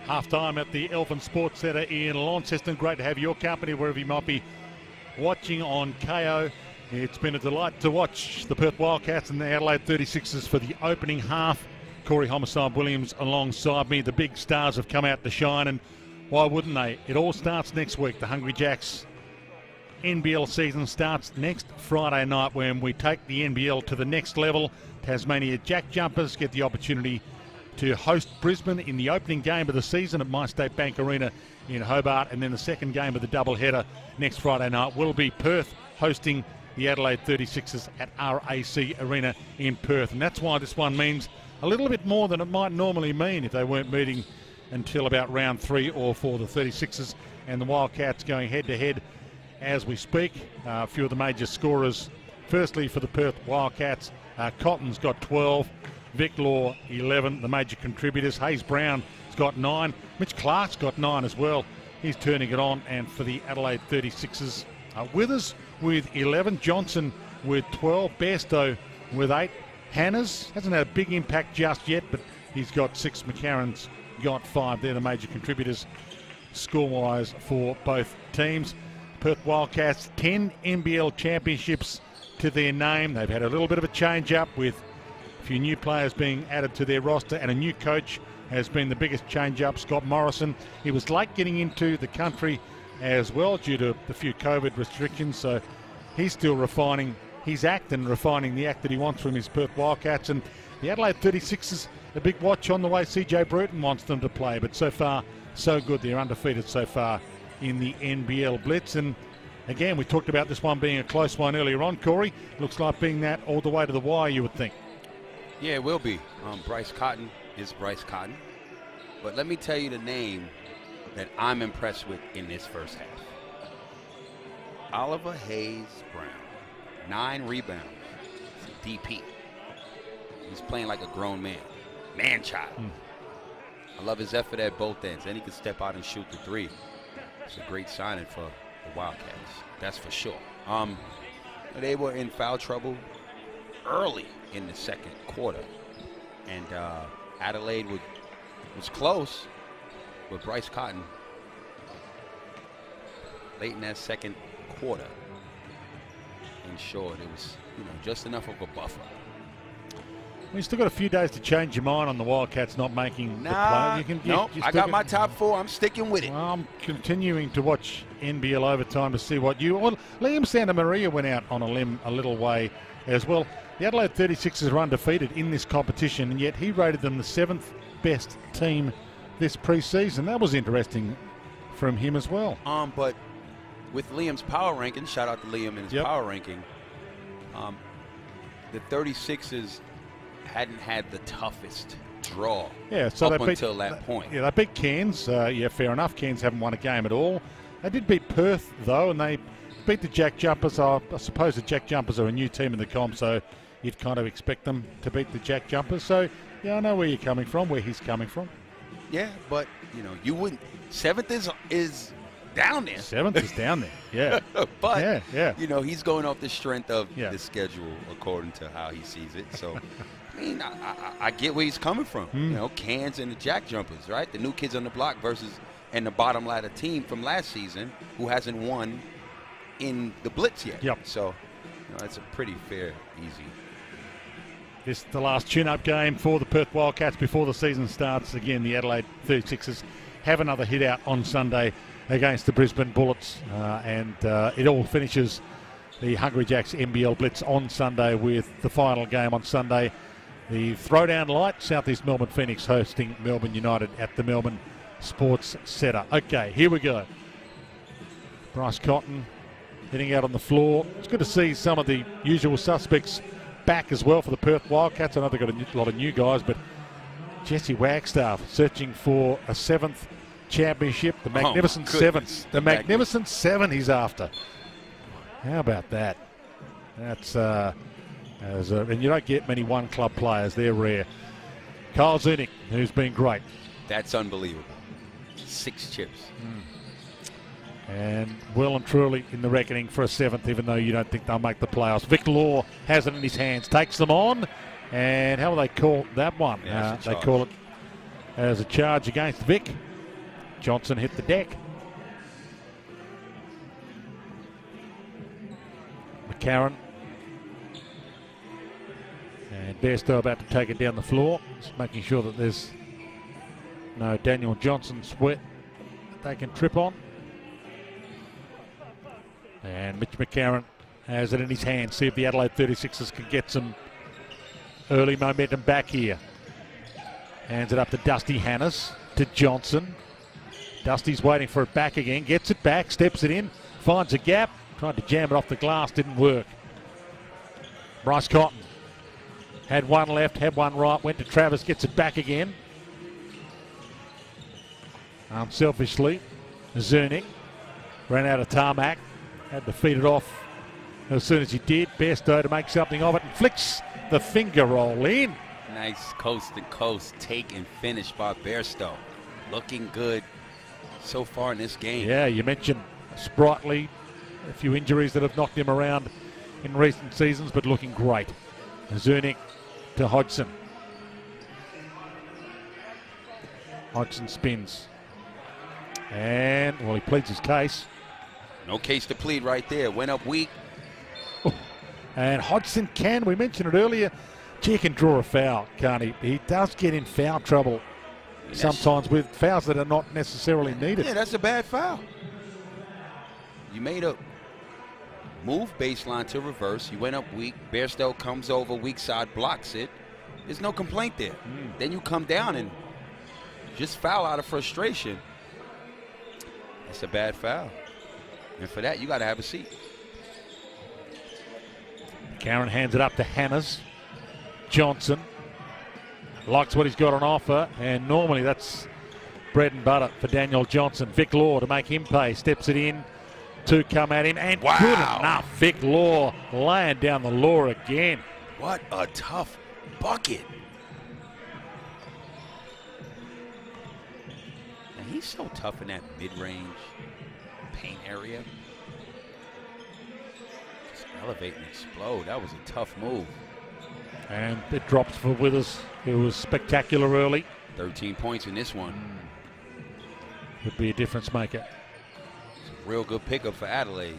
Half-time at the Elfin Sports Centre in Launceston. Great to have your company wherever you might be watching on KO. It's been a delight to watch the Perth Wildcats and the Adelaide 36ers for the opening half. Corey Homicide Williams alongside me. The big stars have come out to shine, and why wouldn't they? It all starts next week. The Hungry Jacks NBL season starts next Friday night when we take the NBL to the next level. Tasmania Jack Jumpers get the opportunity to host Brisbane in the opening game of the season at MyState Bank Arena in Hobart, and then the second game of the doubleheader next Friday night will be Perth hosting the Adelaide 36ers at RAC Arena in Perth. And that's why this one means a little bit more than it might normally mean if they weren't meeting until about round 3 or 4. The 36ers and the Wildcats going head-to-head as we speak. A few of the major scorers. Firstly, for the Perth Wildcats, Cotton's got 12. Vic Law 11, the major contributors. Hayes Brown's got 9. Mitch Clark's got 9 as well. He's turning it on. And for the Adelaide 36ers, Withers with 11. Johnson with 12. Bairstow with 8. Hannahs hasn't had a big impact just yet, but he's got 6. McCarron's got 5. They're the major contributors score-wise for both teams. Perth Wildcats, 10 NBL championships to their name. They've had a little bit of a change-up with a few new players being added to their roster, and a new coach has been the biggest change-up, Scott Morrison. He was late getting into the country as well due to a few COVID restrictions, so he's still refining his act and refining the act that he wants from his Perth Wildcats. And the Adelaide 36ers, a big watch on the way CJ Bruton wants them to play, but so far so good. They're undefeated so far in the NBL Blitz. And again, we talked about this one being a close one earlier on, Corey. Looks like being that all the way to the wire, you would think. Yeah, it will be. Bryce Cotton is Bryce Cotton. But let me tell you the name that I'm impressed with in this first half. Oliver Hayes Brown. 9 rebounds. He's a DP. He's playing like a grown man. Man-child. I love his effort at both ends. And he can step out and shoot the 3. It's a great signing for the Wildcats. That's for sure. They were in foul trouble early in the second quarter, and Adelaide was close, but Bryce Cotton late in that second quarter ensured it was just enough of a buffer. You still got a few days to change your mind on the Wildcats not making the play. No, I got my top 4. I'm sticking with it. Well, I'm continuing to watch NBL overtime to see what you... Well, Liam Santa Maria went out on a limb a little way as well. The Adelaide 36ers are undefeated in this competition, and yet he rated them the 7th best team this pre-season. That was interesting from him as well. But with Liam's power ranking, shout out to Liam and his power ranking, the 36ers hadn't had the toughest draw up until that point. Yeah, they beat Cairns. Yeah, fair enough. Cairns haven't won a game at all. They did beat Perth, though, and they beat the Jack Jumpers. I suppose the Jack Jumpers are a new team in the comp, so you'd kind of expect them to beat the Jack Jumpers. So, yeah, I know where you're coming from, where he's coming from. Yeah, but, you wouldn't. 7th is down there. 7th is down there, yeah. But, yeah. He's going off the strength of the schedule according to how he sees it. So, I mean, I get where he's coming from. Cairns and the Jack Jumpers, right? The new kids on the block versus and the bottom ladder team from last season who hasn't won in the Blitz yet. Yep. So, it's a pretty fair, easy. This is the last tune-up game for the Perth Wildcats before the season starts. Again, the Adelaide 36ers have another hit out on Sunday against the Brisbane Bullets, and it all finishes the Hungry Jacks NBL Blitz on Sunday with the final game on Sunday. The Throwdown Light, Southeast Melbourne Phoenix hosting Melbourne United at the Melbourne Sports Centre. Okay, here we go. Bryce Cotton hitting out on the floor. It's good to see some of the usual suspects back as well for the Perth Wildcats. I know they've got a lot of new guys, but Jesse Wagstaff searching for a 7th championship. The Magnificent 7. The Magnificent 7 he's after. How about that? That's and you don't get many one-club players. They're rare. Kyle Zunick, who's been great. That's unbelievable. 6 chips. And well and truly in the reckoning for a 7th, even though you don't think they'll make the playoffs. Vic Law has it in his hands, takes them on, and how will they call that one? Yeah, they call it as a charge against Vic. Johnson hit the deck. McCarron. And Bairstow about to take it down the floor. Just making sure that there's no Daniel Johnson sweat that they can trip on. And Mitch McCarron has it in his hand. See if the Adelaide 36ers can get some early momentum back here. Hands it up to Dusty Hannes, to Johnson. Dusty's waiting for it back again. Gets it back, steps it in, finds a gap. Tried to jam it off the glass, didn't work. Bryce Cotton had one left, had one right, went to Travis, gets it back again. Unselfishly, Zernick ran out of tarmac, had to feed it off as soon as he did. Bairstow to make something of it and flicks the finger roll in. Nice coast-to-coast take and finish by Bairstow. Looking good so far in this game. Yeah, you mentioned sprightly, a few injuries that have knocked him around in recent seasons, but looking great. Zernick to Hodgson. Hodgson spins. And, well, he pleads his case. No case to plead right there. Went up weak. Oh, and Hodgson can, we mentioned it earlier, he can draw a foul, can't he? He does get in foul trouble sometimes with fouls that are not necessarily needed. Yeah, that's a bad foul. You made a move baseline to reverse. You went up weak. Bairstow comes over weak side, blocks it. There's no complaint there. Then you come down and just foul out of frustration. It's a bad foul. And for that, you got to have a seat. Karen hands it up to Hannes. Johnson likes what he's got on offer, and normally that's bread and butter for Daniel Johnson. Vic Law to make him pay. Steps it in. Two come at him, and wow. Good enough. Vic Law laying down the law again. What a tough bucket. And he's so tough in that mid-range paint area. Just elevate and explode. That was a tough move. And it drops for Withers, who was spectacular early. 13 points in this one. Would be a difference maker. Real good pickup for Adelaide.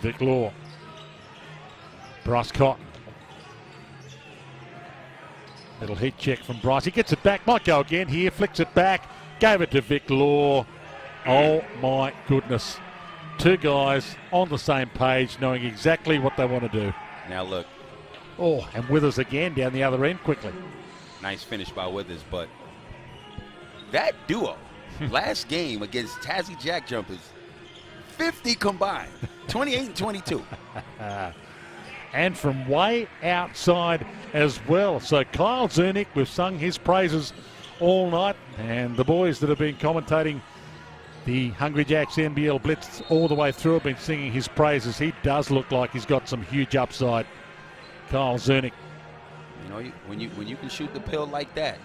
Vic Law. Bryce Cotton. Little heat check from Bryce. He gets it back. Might go again here. Flicks it back. Gave it to Vic Law. Oh my goodness. Two guys on the same page, knowing exactly what they want to do. Now look. Oh, and Withers again down the other end quickly. Nice finish by Withers, but that duo last game against Tassie Jack Jumpers, 50 combined, 28 and 22. And from way outside as well. So Kyle Zernick, we've sung his praises all night, and the boys that have been commentating the Hungry Jacks NBL Blitz all the way through have been singing his praises. He does look like he's got some huge upside. Kyle Zernick. You know, when you can shoot the pill like that,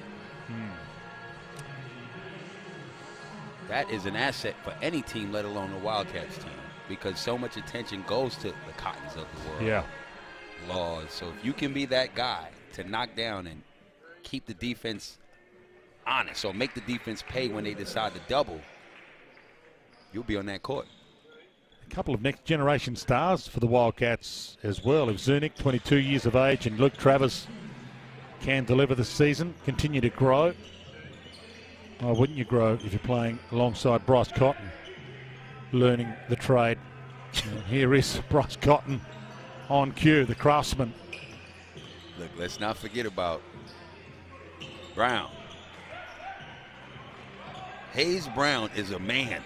that is an asset for any team, let alone the Wildcats team, because so much attention goes to the Cottons of the world. Yeah. Laws. So if you can be that guy to knock down and keep the defense honest, or make the defense pay when they decide to double, you'll be on that court. A couple of next generation stars for the Wildcats as well. If Zernick, 22 years of age, and Luke Travis can deliver this season, continue to grow. Why wouldn't you grow if you're playing alongside Bryce Cotton, learning the trade? Here is Bryce Cotton on cue, the craftsman. Look, let's not forget about Brown. Hayes Brown is a man.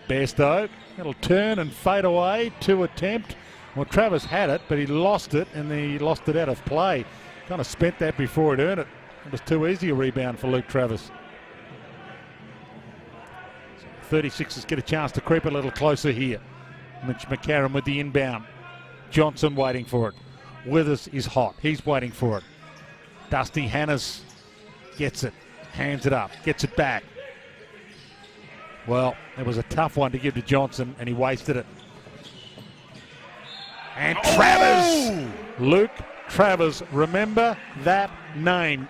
Bairstow, it'll turn and fade away to attempt. Well, Travis had it, but he lost it, and he lost it out of play. Kind of spent that before it earned it. It was too easy a rebound for Luke Travis. 36ers get a chance to creep a little closer here. Mitch McCarron with the inbound. Johnson waiting for it. Withers is hot. He's waiting for it. Dusty Hannes gets it. Hands it up. Gets it back. Well, it was a tough one to give to Johnson, and he wasted it. And Travers! Luke Travers. Remember that name.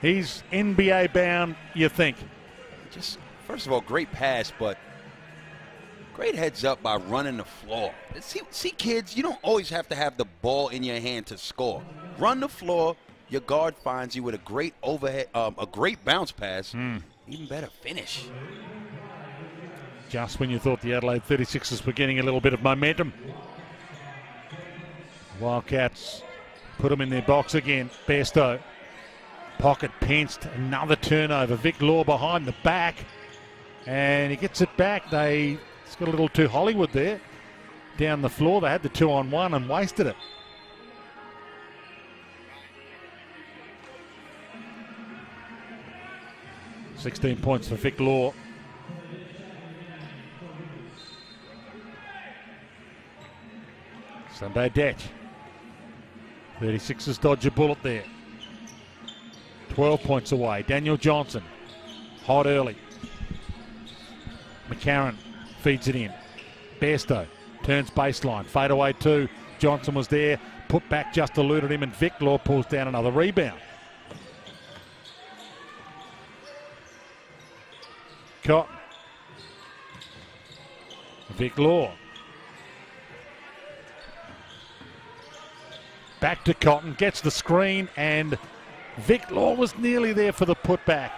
He's NBA bound, you think. Just, first of all, great pass, but great heads up by running the floor. See, kids, you don't always have to have the ball in your hand to score. Run the floor. Your guard finds you with a great overhead, a great bounce pass. Even better, finish. Just when you thought the Adelaide 36ers were getting a little bit of momentum. Wildcats put them in their box again. Bairstow. Pocket pinched. Another turnover. Vic Law behind the back. And he gets it back. It's got a little too Hollywood there. Down the floor. They had the 2-on-1 and wasted it. $16 points for Vic Law. Sunday Detch. 36ers dodge a bullet there. 12 points away. Daniel Johnson. Hot early. McCarron feeds it in. Bairstow turns baseline. Fade away two. Johnson was there. Put back just eluded him, and Vic Law pulls down another rebound. Cotton. Vic Law. Back to Cotton, gets the screen, and Vic Law was nearly there for the putback.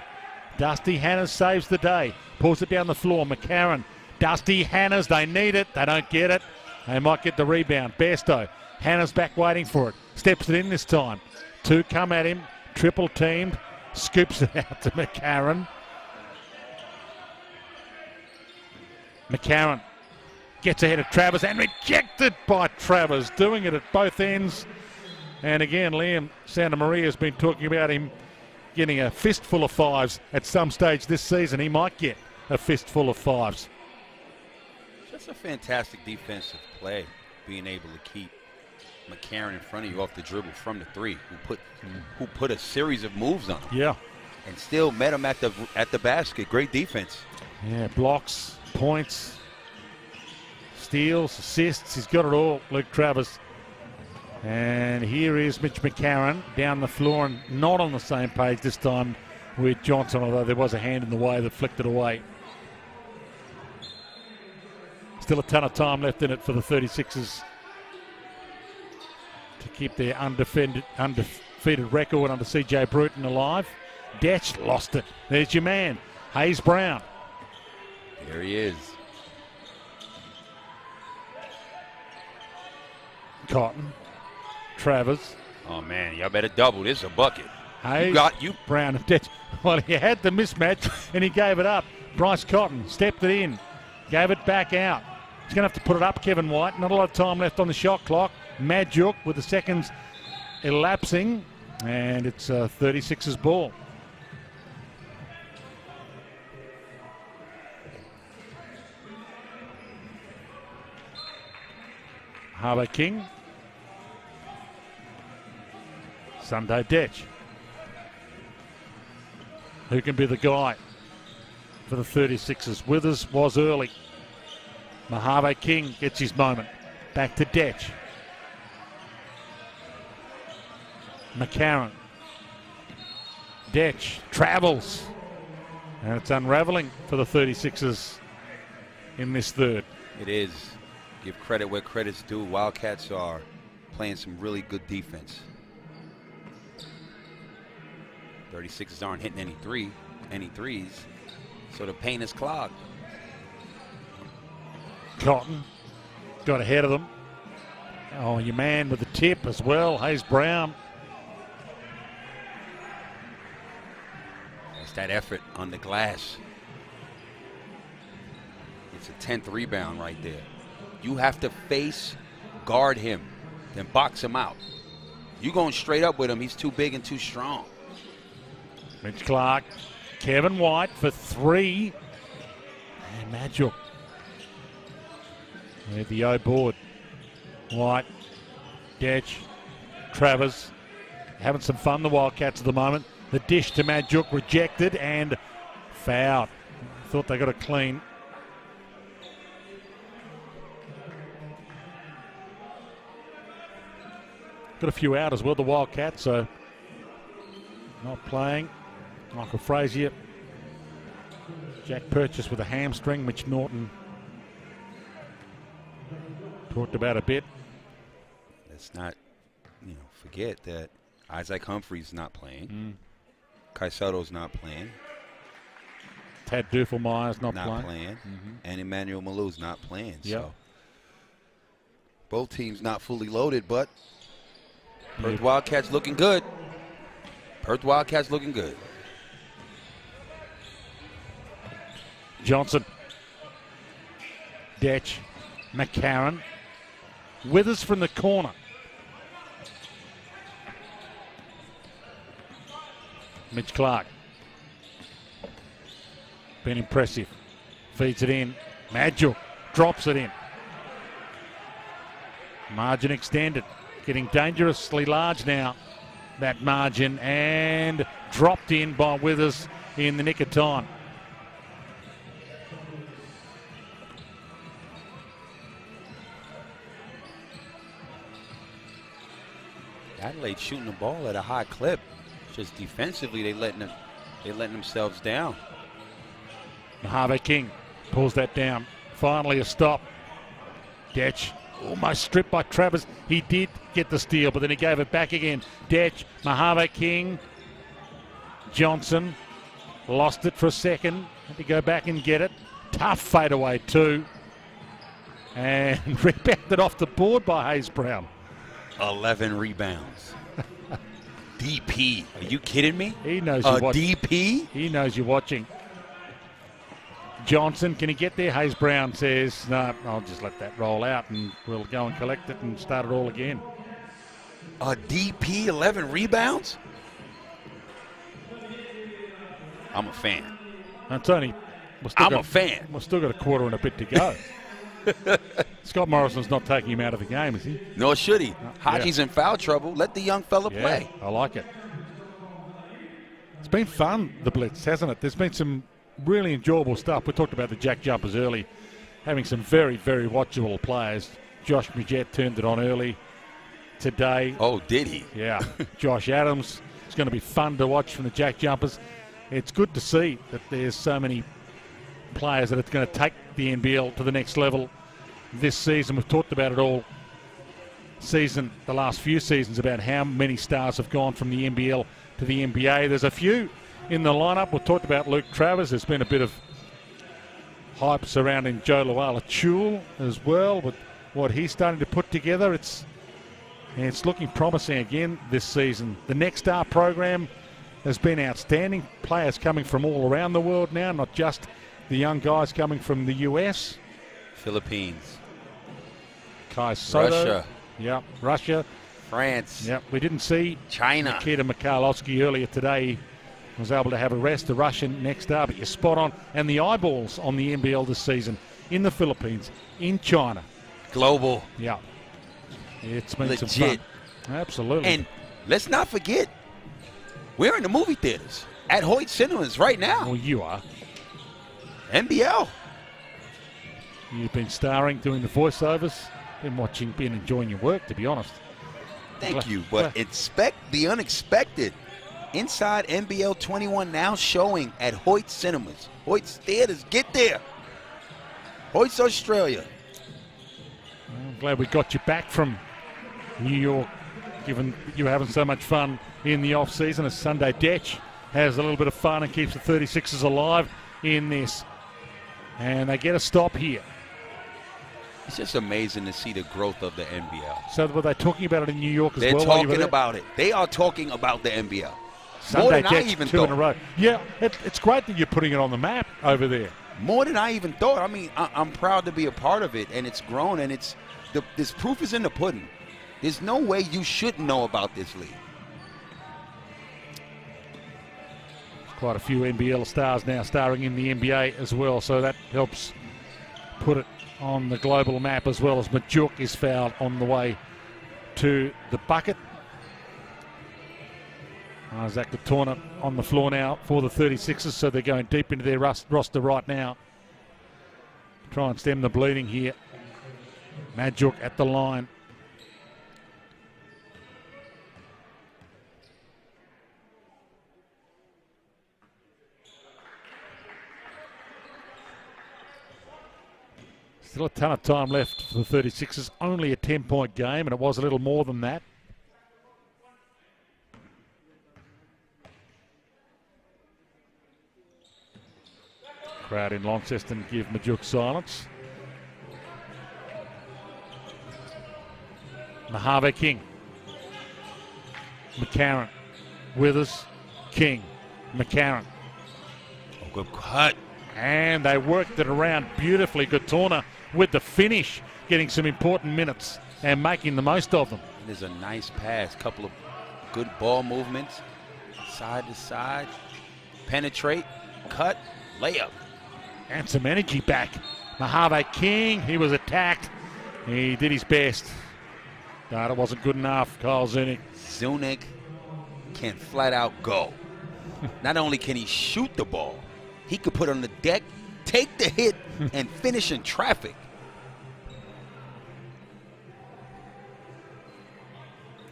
Dusty Hannahs saves the day. Pulls it down the floor. McCarron. Dusty Hannahs, they need it. They don't get it. They might get the rebound. Bairstow. Hannahs back waiting for it. Steps it in this time. Two come at him. Triple teamed. Scoops it out to McCarron. McCarron gets ahead of Travers and rejected by Travers. Doing it at both ends. And again, Liam Santamaria has been talking about him getting a fistful of fives at some stage this season. He might get a fistful of fives. Just a fantastic defensive play, being able to keep McCarron in front of you off the dribble from the three, who put a series of moves on him. Yeah. And still met him at the basket. Great defense. Yeah, blocks, points, steals, assists. He's got it all, Luke Travers. And here is Mitch McCarron down the floor, and not on the same page this time with Johnson, although there was a hand in the way that flicked it away. Still a ton of time left in it for the 36ers to keep their undefeated record under CJ Bruton alive. Detch lost it. There's your man, Hayes Brown. There he is. Cotton. Travers. Oh, man, y'all better double. This is a bucket. Hayes, Brown and Detch. Well, he had the mismatch and he gave it up. Bryce Cotton stepped it in, gave it back out. He's going to have to put it up, Kevin White. Not a lot of time left on the shot clock. Madjuk with the seconds elapsing, and it's 36ers ball. Harbour King. Sunday Detch. Who can be the guy for the 36ers? Withers was early. Mojave King gets his moment. Back to Detch. McCarron. Detch travels. And it's unraveling for the 36ers in this third. It is. Give credit where credit's due. Wildcats are playing some really good defense. 36ers aren't hitting any threes, so the paint is clogged. Cotton got ahead of them. Oh, your man with the tip as well, Hayes Brown. That's that effort on the glass. It's a 10th rebound right there. You have to guard him, then box him out. You going straight up with him, he's too big and too strong. Mitch Clark, Kevin White for three. And Madjuk with the O board. White, Detch, Travers having some fun, the Wildcats at the moment. The dish to Madjuk rejected and fouled. Thought they got it clean. got a few out as well, the Wildcats, so not playing. Michael Frazier, Jack Purchase with a hamstring, Mitch Norton talked about a bit. Let's not, forget that Isaac Humphrey's not playing. Caicedo's not playing. Tad Duffelmeyer's not playing. And Emmanuel Malou's not playing. So both teams not fully loaded, but Perth Wildcats looking good. Perth Wildcats looking good. Johnson, Detch, McCarron, Withers from the corner. Mitch Clark. Been impressive. Feeds it in. Madjuk drops it in. Margin extended. Getting dangerously large now. That margin, and dropped in by Withers in the nick of time. Adelaide shooting the ball at a high clip. Just defensively, they letting themselves down. Mojave King pulls that down. Finally a stop. Detch almost stripped by Travers. He did get the steal, but then he gave it back again. Detch, Mojave King, Johnson lost it for a second. Had to go back and get it. Tough fadeaway too. And rebounded off the board by Hayes Brown. 11 rebounds. DP. Are you kidding me? He knows you're watching. DP? He knows you're watching. Johnson, can he get there? Hayes Brown says, no, I'll just let that roll out and we'll go and collect it and start it all again. A DP, 11 rebounds? I'm a fan. It's only... I'm a fan. We've still got a quarter and a bit to go. Scott Morrison's not taking him out of the game, is he? Nor should he. Haji's in foul trouble. Let the young fella play. I like it. It's been fun, the Blitz, hasn't it? There's been some really enjoyable stuff. We talked about the Jack Jumpers early, having some very, very watchable players. Josh Midget turned it on early today. Oh, did he? Yeah. Josh Adams. It's going to be fun to watch from the Jack Jumpers. It's good to see that there's so many players that it's going to take the NBL to the next level this season. We've talked about it all season, the last few seasons, about how many stars have gone from the NBL to the NBA. There's a few in the lineup. We've talked about Luke Travers. There's been a bit of hype surrounding Joe Luala-Chul as well with what he's starting to put together. It's looking promising again this season. The Next Star program has been outstanding. Players coming from all around the world now, not just the young guys coming from the US. Philippines. Kai Soto. Russia. Yep, Russia. France. Yep, we didn't see China. Nikita Mikhailowski earlier today. He was able to have a rest, the Russian Next Star, but you're spot on. And the eyeballs on the NBL this season in the Philippines, in China. Global. Yeah. It's been legit. some fun. Absolutely. And let's not forget, we're in the movie theaters at Hoyt Cinemas right now. Well, you are. NBL. You've been starring, doing the voiceovers, been enjoying your work, to be honest. Thank you, but expect the unexpected. Inside NBL 21 now showing at Hoyt Cinemas. Hoyt's Theaters, get there. Hoyt's Australia. I'm glad we got you back from New York, given you were having so much fun in the off-season, as Sunday Detch has a little bit of fun and keeps the 36ers alive in this. And they get a stop here. It's just amazing to see the growth of the NBL. So were they talking about it in New York as They're well? They're talking about it. They are talking about the NBL. Sunday more than Detch, I even two thought. in a row. Yeah, it's great that you're putting it on the map over there. More than I even thought. I mean, I'm proud to be a part of it, and it's grown, and this proof is in the pudding. There's no way you shouldn't know about this league. Quite a few NBL stars now starring in the NBA as well, so that helps put it on the global map, as well as Madjuk is fouled on the way to the bucket. Isaac Latorna on the floor now for the 36ers, so they're going deep into their roster right now. Try and stem the bleeding here. Madjuk at the line. Still a ton of time left for the 36ers. Only a 10-point game, and it was a little more than that. Crowd in Launceston give Majuk silence. Mojave King. McCarron. Withers. King. McCarron. Oh, good cut. And they worked it around beautifully. Gatorna with the finish, getting some important minutes and making the most of them. There's a nice pass, couple of good ball movements, side to side, penetrate, cut, layup. And some energy back. Mojave King, he was attacked. He did his best. But it wasn't good enough. Kyle Zunick. Zunick can flat out go. Not only can he shoot the ball, he could put on the deck, take the hit, and finish in traffic.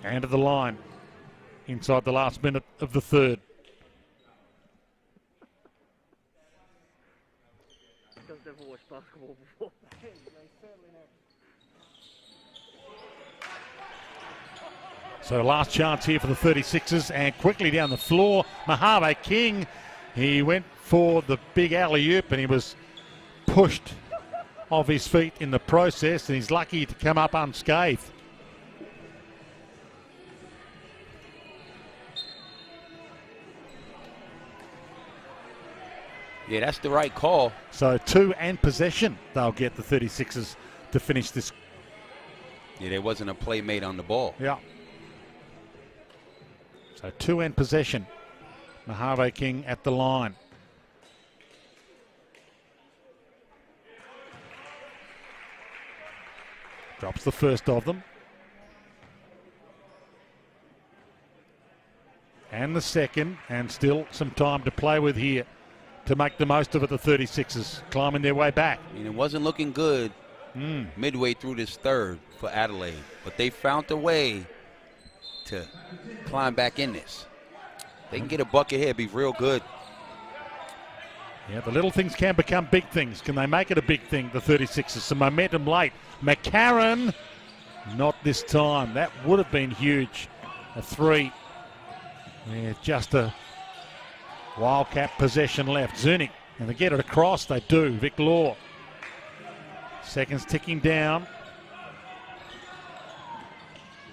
And to the line inside the last minute of the third. I've never watched basketball before. So last chance here for the 36ers, and quickly down the floor, Mojave King. He went for the big alley-oop and he was pushed off his feet in the process, and he's lucky to come up unscathed. Yeah, that's the right call. So 2 and possession they'll get, the 36ers, to finish this. Yeah, there wasn't a play made on the ball. Yeah. So 2 and possession. Mojave King at the line. Drops the first of them. And the second, and still some time to play with here to make the most of it. The 36ers climbing their way back. I mean, it wasn't looking good midway through this third for Adelaide, but they found a way to climb back in this. They can get a bucket here, be real good. Yeah, the little things can become big things. Can they make it a big thing, the 36ers? Some momentum late. McCarron, not this time. That would have been huge. A 3. Yeah, just a Wildcat possession left. Zunick, and they get it across. They do. Vic Law. Seconds ticking down.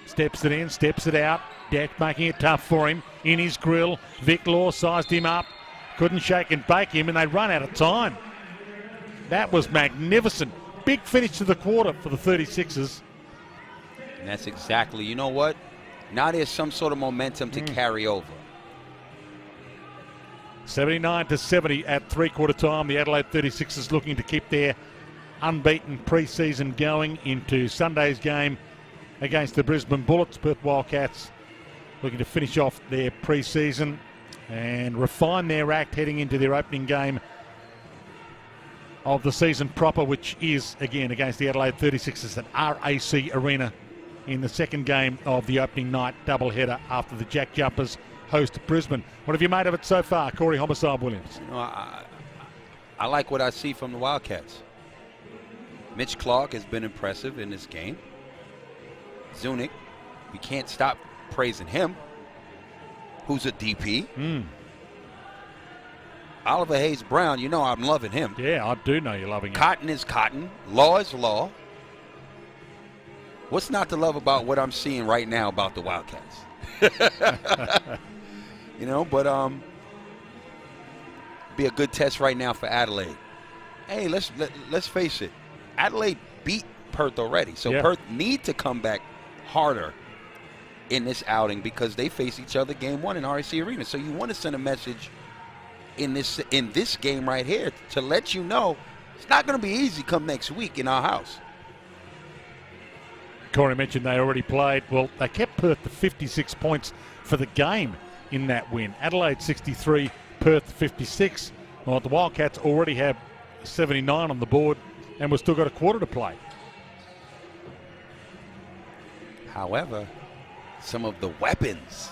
Steps it in, steps it out. Deck making it tough for him. In his grill. Vic Law sized him up. Couldn't shake and bake him, and they run out of time. That was magnificent. Big finish to the quarter for the 36ers. And that's exactly, you know what? Now there's some sort of momentum to carry over. 79-70 at three-quarter time. The Adelaide 36ers looking to keep their unbeaten preseason going into Sunday's game against the Brisbane Bullets. Perth Wildcats looking to finish off their preseason and refine their act heading into their opening game of the season proper, which is, again, against the Adelaide 36ers at RAC Arena in the second game of the opening night doubleheader after the Jack Jumpers host Brisbane. What have you made of it so far, Corey Homicide Williams? You know, I like what I see from the Wildcats. Mitch Clark has been impressive in this game. Zunick, we can't stop praising him, who's a DP. Oliver Hayes-Brown, you know I'm loving him. Yeah, I do know you're loving him. Cotton is cotton. Law is law. What's not to love about what I'm seeing right now about the Wildcats? You know, but be a good test right now for Adelaide. Hey, let's face it. Adelaide beat Perth already, so Perth need to come back harder in this outing because they face each other game 1 in RAC Arena. So you want to send a message in this game right here to let you know it's not going to be easy come next week in our house. Corey mentioned they already played. Well, they kept Perth to 56 points for the game in that win. Adelaide 63, Perth 56. Well, the Wildcats already have 79 on the board, and we've still got a quarter to play. However, some of the weapons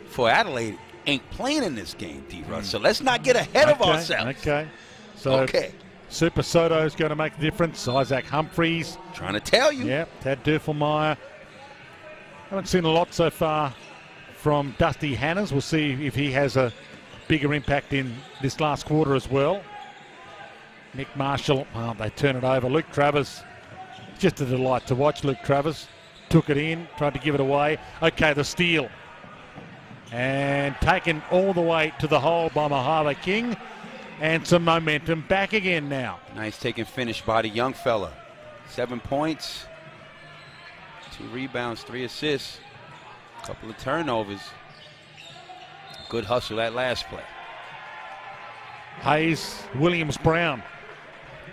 for Adelaide ain't playing in this game, D-Russ. So let's not get ahead of ourselves. Okay. So Super Soto's going to make the difference. Isaac Humphries. Trying to tell you. Yeah, Tad Duffelmeyer. Haven't seen a lot so far from Dusty Hannahs. We'll see if he has a bigger impact in this last quarter as well. Nick Marshall, well, they turn it over. Luke Travers, just a delight to watch. Luke Travers took it in, tried to give it away. Okay, the steal. And taken all the way to the hole by Mojave King. And some momentum back again now. Nice take and finish by the young fella. 7 points, 2 rebounds, 3 assists, a couple of turnovers. Good hustle that last play. Hayes, Williams-Brown.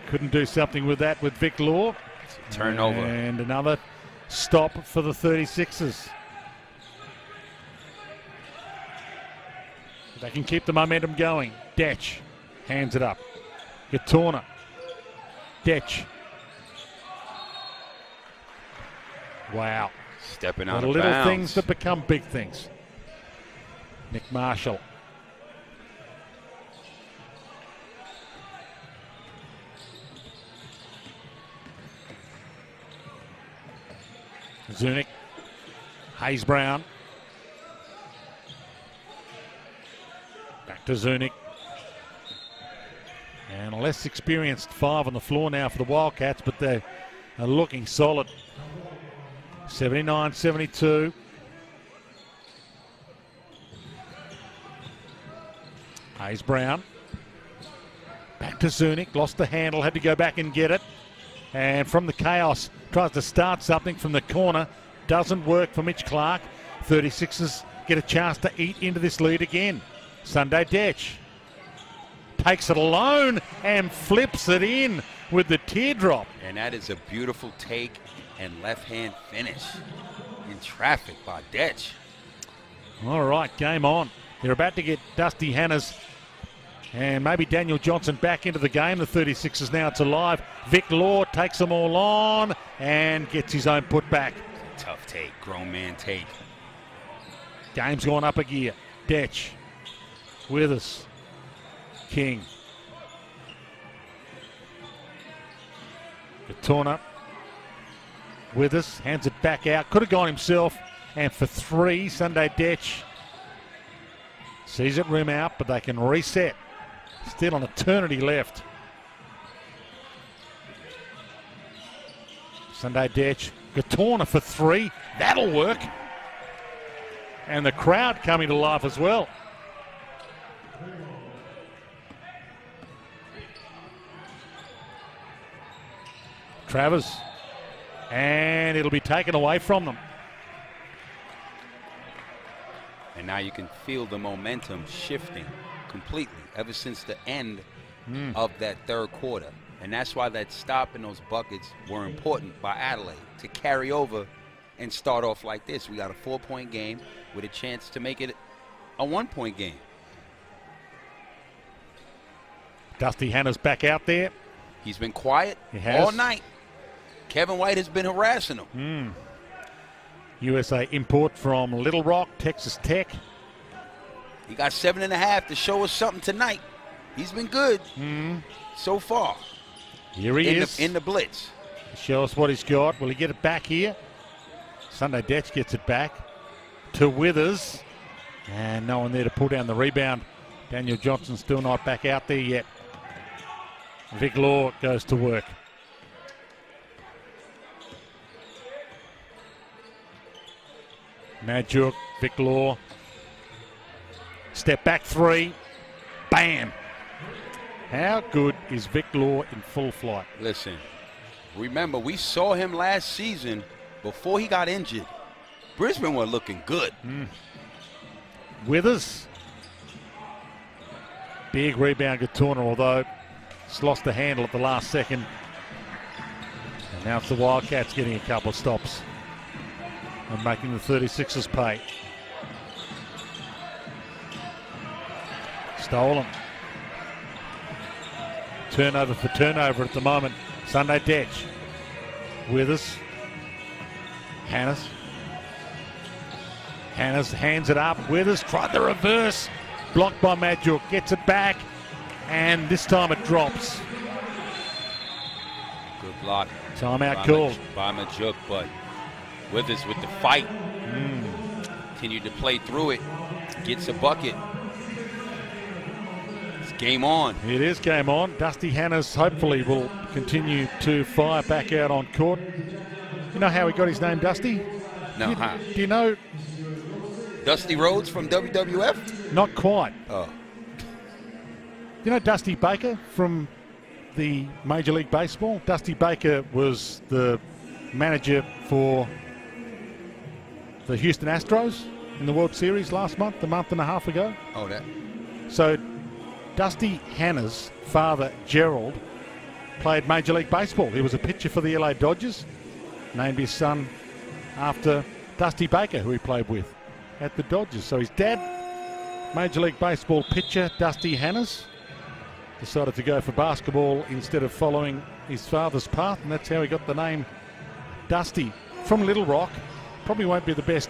Couldn't do something with that with Vic Law. Turnover. And another stop for the 36ers. They can keep the momentum going. Detch hands it up. Gatorna. Detch. Wow. Stepping out The of little bounds. things that become big things. Nick Marshall. Zunic. Hayes Brown. Back to Zunic. And a less experienced 5 on the floor now for the Wildcats, but they are looking solid. 79-72. Hayes Brown. Back to Zunic. Lost the handle. Had to go back and get it. And from the chaos, tries to start something from the corner. Doesn't work for Mitch Clark. 36ers get a chance to eat into this lead again. Sunday Detch takes it alone and flips it in with the teardrop. And that is a beautiful take and left-hand finish in traffic by Detch. All right, game on. They're about to get Dusty Hannahs and maybe Daniel Johnson back into the game. The 36ers now, it's alive. Vic Law takes them all on and gets his own putback. Tough take, grown man take. Game's gone up a gear. Detch, Withers, King. Gatorna. Withers hands it back out. Could have gone himself. And for 3, Sunday Detch sees it rim out, but they can reset. Still an eternity left. Sunday Detch. Gatorna for 3. That'll work. And the crowd coming to life as well. Travers. And it'll be taken away from them. And now you can feel the momentum shifting completely ever since the end of that third quarter. And that's why that stop and those buckets were important by Adelaide to carry over and start off like this. We got a 4-point game with a chance to make it a 1-point game. Dusty Hannah's back out there. He's been quiet all night. Kevin White has been harassing him. USA import from Little Rock, Texas Tech. He got 7.5 to show us something tonight. He's been good so far. Here he is. In the blitz. Show us what he's got. Will he get it back here? Sunday Detch gets it back to Withers. And no one there to pull down the rebound. Daniel Johnson still not back out there yet. Vic Law goes to work. Madjuk, Vic Law. Step back 3. Bam. How good is Vic Law in full flight? Listen, remember, we saw him last season before he got injured. Brisbane were looking good. Withers. Big rebound, Gatorna, although it's lost the handle at the last second. And now it's the Wildcats getting a couple of stops and making the 36ers pay. Stolen. Turnover for turnover at the moment. Sunday Detch. Withers. Hannahs. Hannahs hands it up. Withers tried the reverse. Blocked by Madjuk. Gets it back. And this time it drops. block. Timeout called by Majuk, but Withers with the fight. Continued to play through it. Gets a bucket. It's game on. It is game on. Dusty Hannes hopefully will continue to fire back out on court. You know how he got his name, Dusty? No, Do you know? Dusty Rhodes from WWF? Not quite. Oh. You know Dusty Baker from the Major League Baseball? Dusty Baker was the manager for the Houston Astros in the World Series last month, a month and a half ago. Oh, that. So Dusty Hannes' father, Gerald, played Major League Baseball. He was a pitcher for the LA Dodgers. Named his son after Dusty Baker, who he played with at the Dodgers. So his dad, Major League Baseball pitcher Dusty Hannes, decided to go for basketball instead of following his father's path, and that's how he got the name Dusty. From Little Rock. Probably won't be the best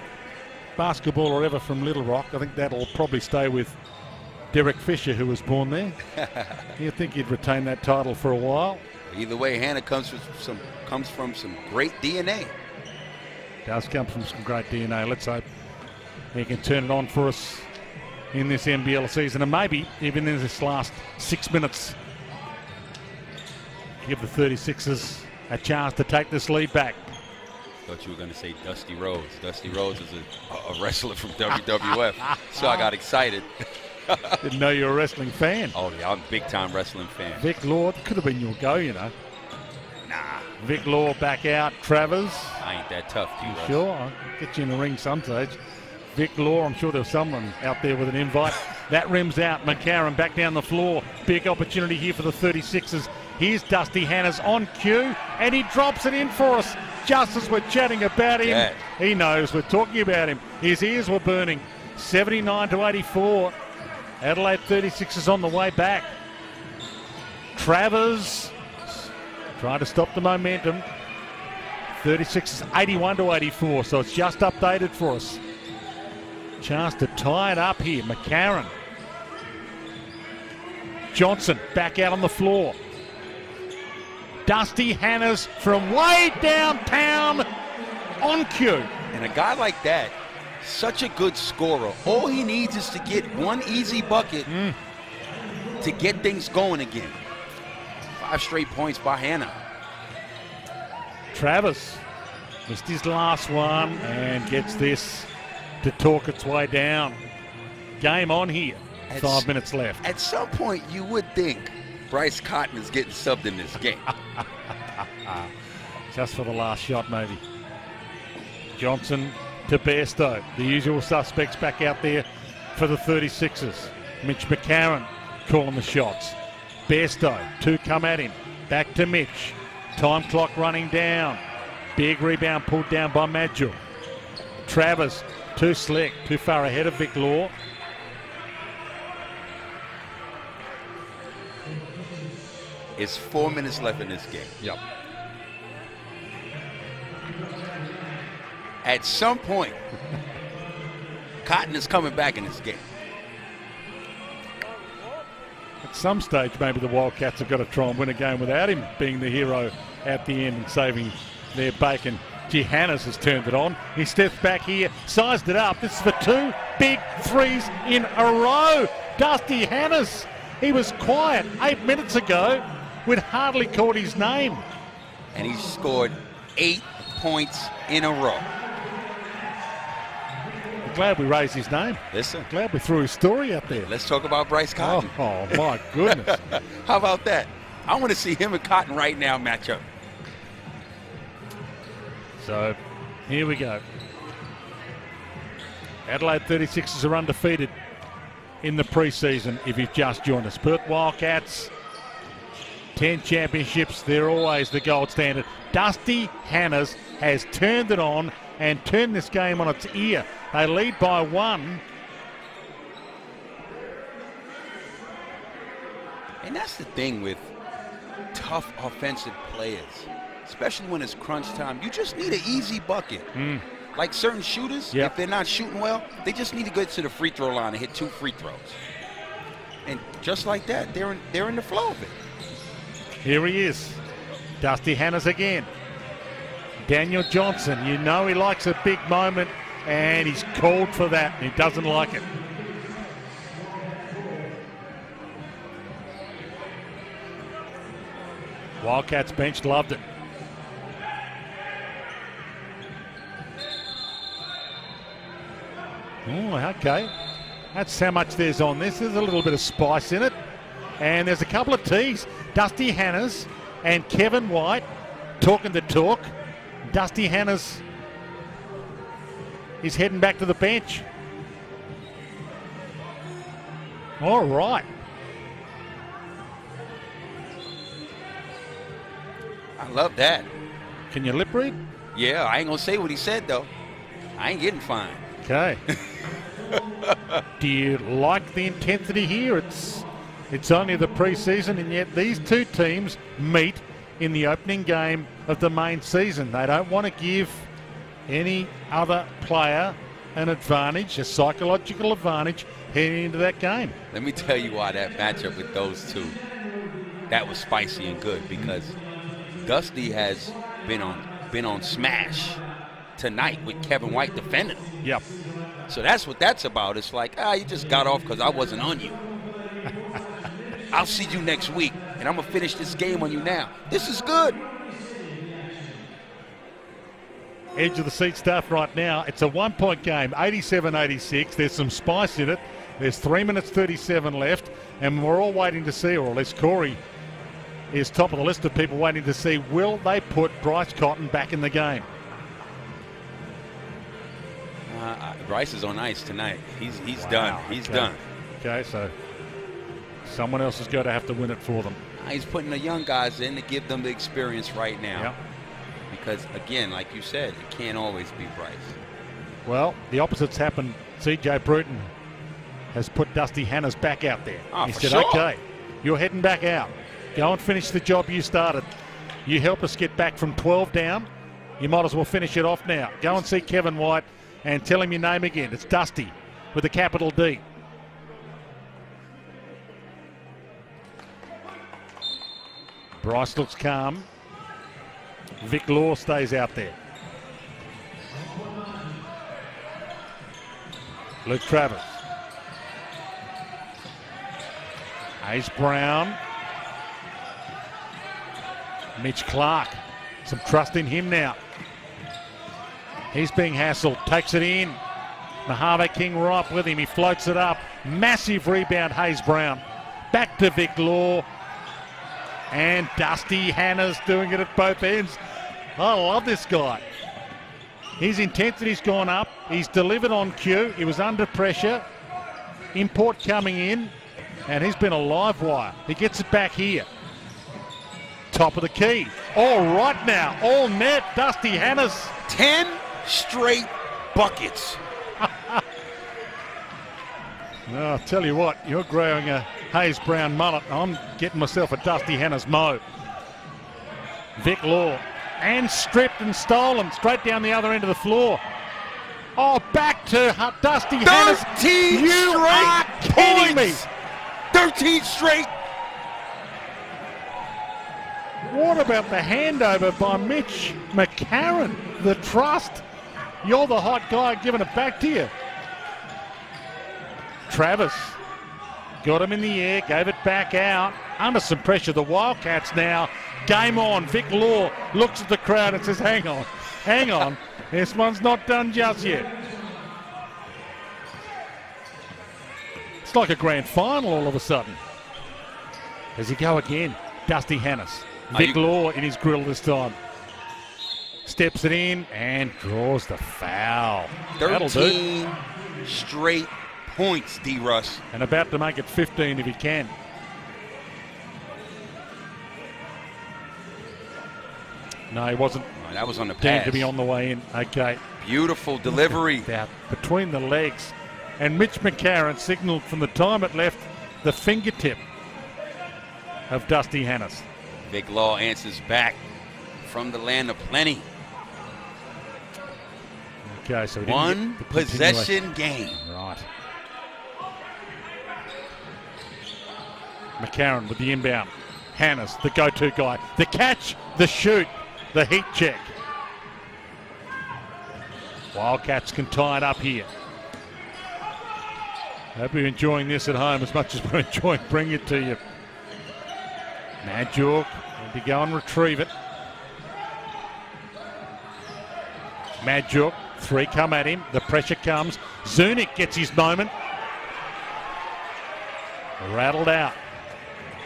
basketballer ever from Little Rock. I think that'll probably stay with Derek Fisher, who was born there. You'd think he'd retain that title for a while. Either way, Hannah comes from some great DNA. Does come from some great DNA. Let's hope he can turn it on for us in this NBL season, and maybe even in this last 6 minutes give the 36ers a chance to take this lead back. Thought you were going to say Dusty Rhodes. Dusty Rhodes is a wrestler from WWF, so I got excited. Didn't know you were a wrestling fan. Oh yeah, I'm a big time wrestling fan. Vic Law, could have been your go, you know. Nah. Vic Law back out. Travers. I ain't that tough, you Russ. Sure, I'll get you in the ring some stage. Vic Law, I'm sure there's someone out there with an invite. That rims out. McCarron back down the floor. Big opportunity here for the 36ers. Here's Dusty Hannes on cue, and he drops it in for us just as we're chatting about him. Yeah. He knows we're talking about him. His ears were burning. 79-84. Adelaide 36ers on the way back. Travers trying to stop the momentum. 36ers 81-84, so it's just updated for us. Chance to tie it up here. McCarron. Johnson back out on the floor. Dusty Hannes from way downtown on cue. And a guy like that, such a good scorer. All he needs is to get one easy bucket to get things going again. 5 straight points by Hannah. Travers missed his last one and gets this to talk its way down. Game on here. 5 minutes left. At some point, you would think Bryce Cotton is getting subbed in this game. Just for the last shot, maybe. Johnson to Bairstow. The usual suspects back out there for the 36ers. Mitch McCarron calling the shots. Bairstow, 2 come at him. Back to Mitch. Time clock running down. Big rebound pulled down by Majuk. Travers, too slick, too far ahead of Vic Law. It's 4 minutes left in this game. Yep. At some point, Cotton is coming back in this game. At some stage, maybe the Wildcats have got to try and win a game without him being the hero at the end and saving their bacon. Gee, Hannes has turned it on. He steps back here, sized it up. This is for 2 big threes in a row. Dusty Hannes, he was quiet 8 minutes ago. We'd hardly called his name. And he scored 8 points in a row. I'm glad we raised his name. Listen. Glad we threw his story out there. Let's talk about Bryce Cotton. Oh my goodness. How about that? I want to see him and Cotton right now match up. So, here we go. Adelaide 36ers are undefeated in the preseason if you've just joined us. Perth Wildcats, 10 championships, they're always the gold standard. Dusty Hannes has turned it on and turned this game on its ear. They lead by 1. And that's the thing with tough offensive players, especially when it's crunch time. You just need an easy bucket. Like certain shooters, if they're not shooting well, they just need to go to the free throw line and hit 2 free throws. And just like that, they're in the flow of it. Here he is. Dusty Hannes again. Daniel Johnson, you know he likes a big moment, and he's called for that, and he doesn't like it. Wildcats bench loved it. Oh, okay. That's how much there's on this. There's a little bit of spice in it. And there's a couple of tees. Dusty Hannes and Kevin White talking the talk. Dusty Hannes is heading back to the bench. All right. I love that. Can you lip read? Yeah, I ain't gonna say what he said though. I ain't getting fined. Okay. Do you like the intensity here? It's only the preseason, and yet these two teams meet in the opening game of the main season. They don't want to give any other player an advantage, a psychological advantage, heading into that game. Let me tell you why that matchup with those two, that was spicy and good, because Dusty has been on smash tonight with Kevin White defending him. Yep. So that's what that's about. It's like, you just got off because I wasn't on you. I'll see you next week, and I'm going to finish this game on you now. This is good. Edge of the seat stuff right now. It's a 1-point game, 87-86. There's some spice in it. There's 3 minutes 37 left, and we're all waiting to see, or at least Corey is top of the list of people waiting to see, will they put Bryce Cotton back in the game? Bryce is on ice tonight. He's Wow, done. He's done. Okay, so someone else is going to have to win it for them. He's putting the young guys in to give them the experience right now. Yep. Because, again, like you said, it can't always be Bryce. Well, the opposite's happened. CJ Bruton has put Dusty Hannes back out there. He said, sure. okay, you're heading back out. Go and finish the job you started. You help us get back from 12 down. You might as well finish it off now. Go and see Kevin White and tell him your name again. It's Dusty with a capital D. Bryce looks calm. Vic Law stays out there. Luke Travis. Hayes Brown. Mitch Clark. Some trust in him now. He's being hassled. Takes it in. Mojave King right with him. He floats it up. Massive rebound, Hayes Brown. Back to Vic Law. And Dusty Hannes doing it at both ends. I love this guy. His intensity's gone up. He's delivered on cue. He was under pressure. Import coming in. And he's been a live wire. He gets it back here. Top of the key. All right now. All net. Dusty Hannes. 10 straight buckets. I'll tell you what, you're growing a Hayes Brown mullet. I'm getting myself a Dusty Hannes mo. Vic Law. And stripped and stolen straight down the other end of the floor. Oh, back to Dusty Hannes. 13 You are straight kidding me. points. 13 straight. What about the handover by Mitch McCarron? The trust. You're the hot guy giving it back to you. Travis got him in the air, gave it back out. Under some pressure, the Wildcats now. Game on. Vic Law looks at the crowd and says, hang on, hang on. This one's not done just yet. It's like a grand final all of a sudden. Does he go again? Dusty Hannes. Vic Law in his grill this time. Steps it in and draws the foul. 13 straight points, D-Russ. And about to make it 15 if he can. No, he wasn't. Oh, that was on the Deemed pass. to be on the way in. Okay. Beautiful delivery. Out between the legs. And Mitch McCarron signaled from the time it left the fingertip of Dusty Hannes. Vic Law answers back from the land of plenty. Okay, so we didn't One get the possession continuation. game. Right. McCarron with the inbound. Hannes, the go-to guy. The catch, the shoot, the heat check. Wildcats can tie it up here. Hope you're enjoying this at home as much as we're enjoying bringing it to you. Madjook going to go and retrieve it. Madjook, 3 come at him. The pressure comes. Zunic gets his moment. Rattled out.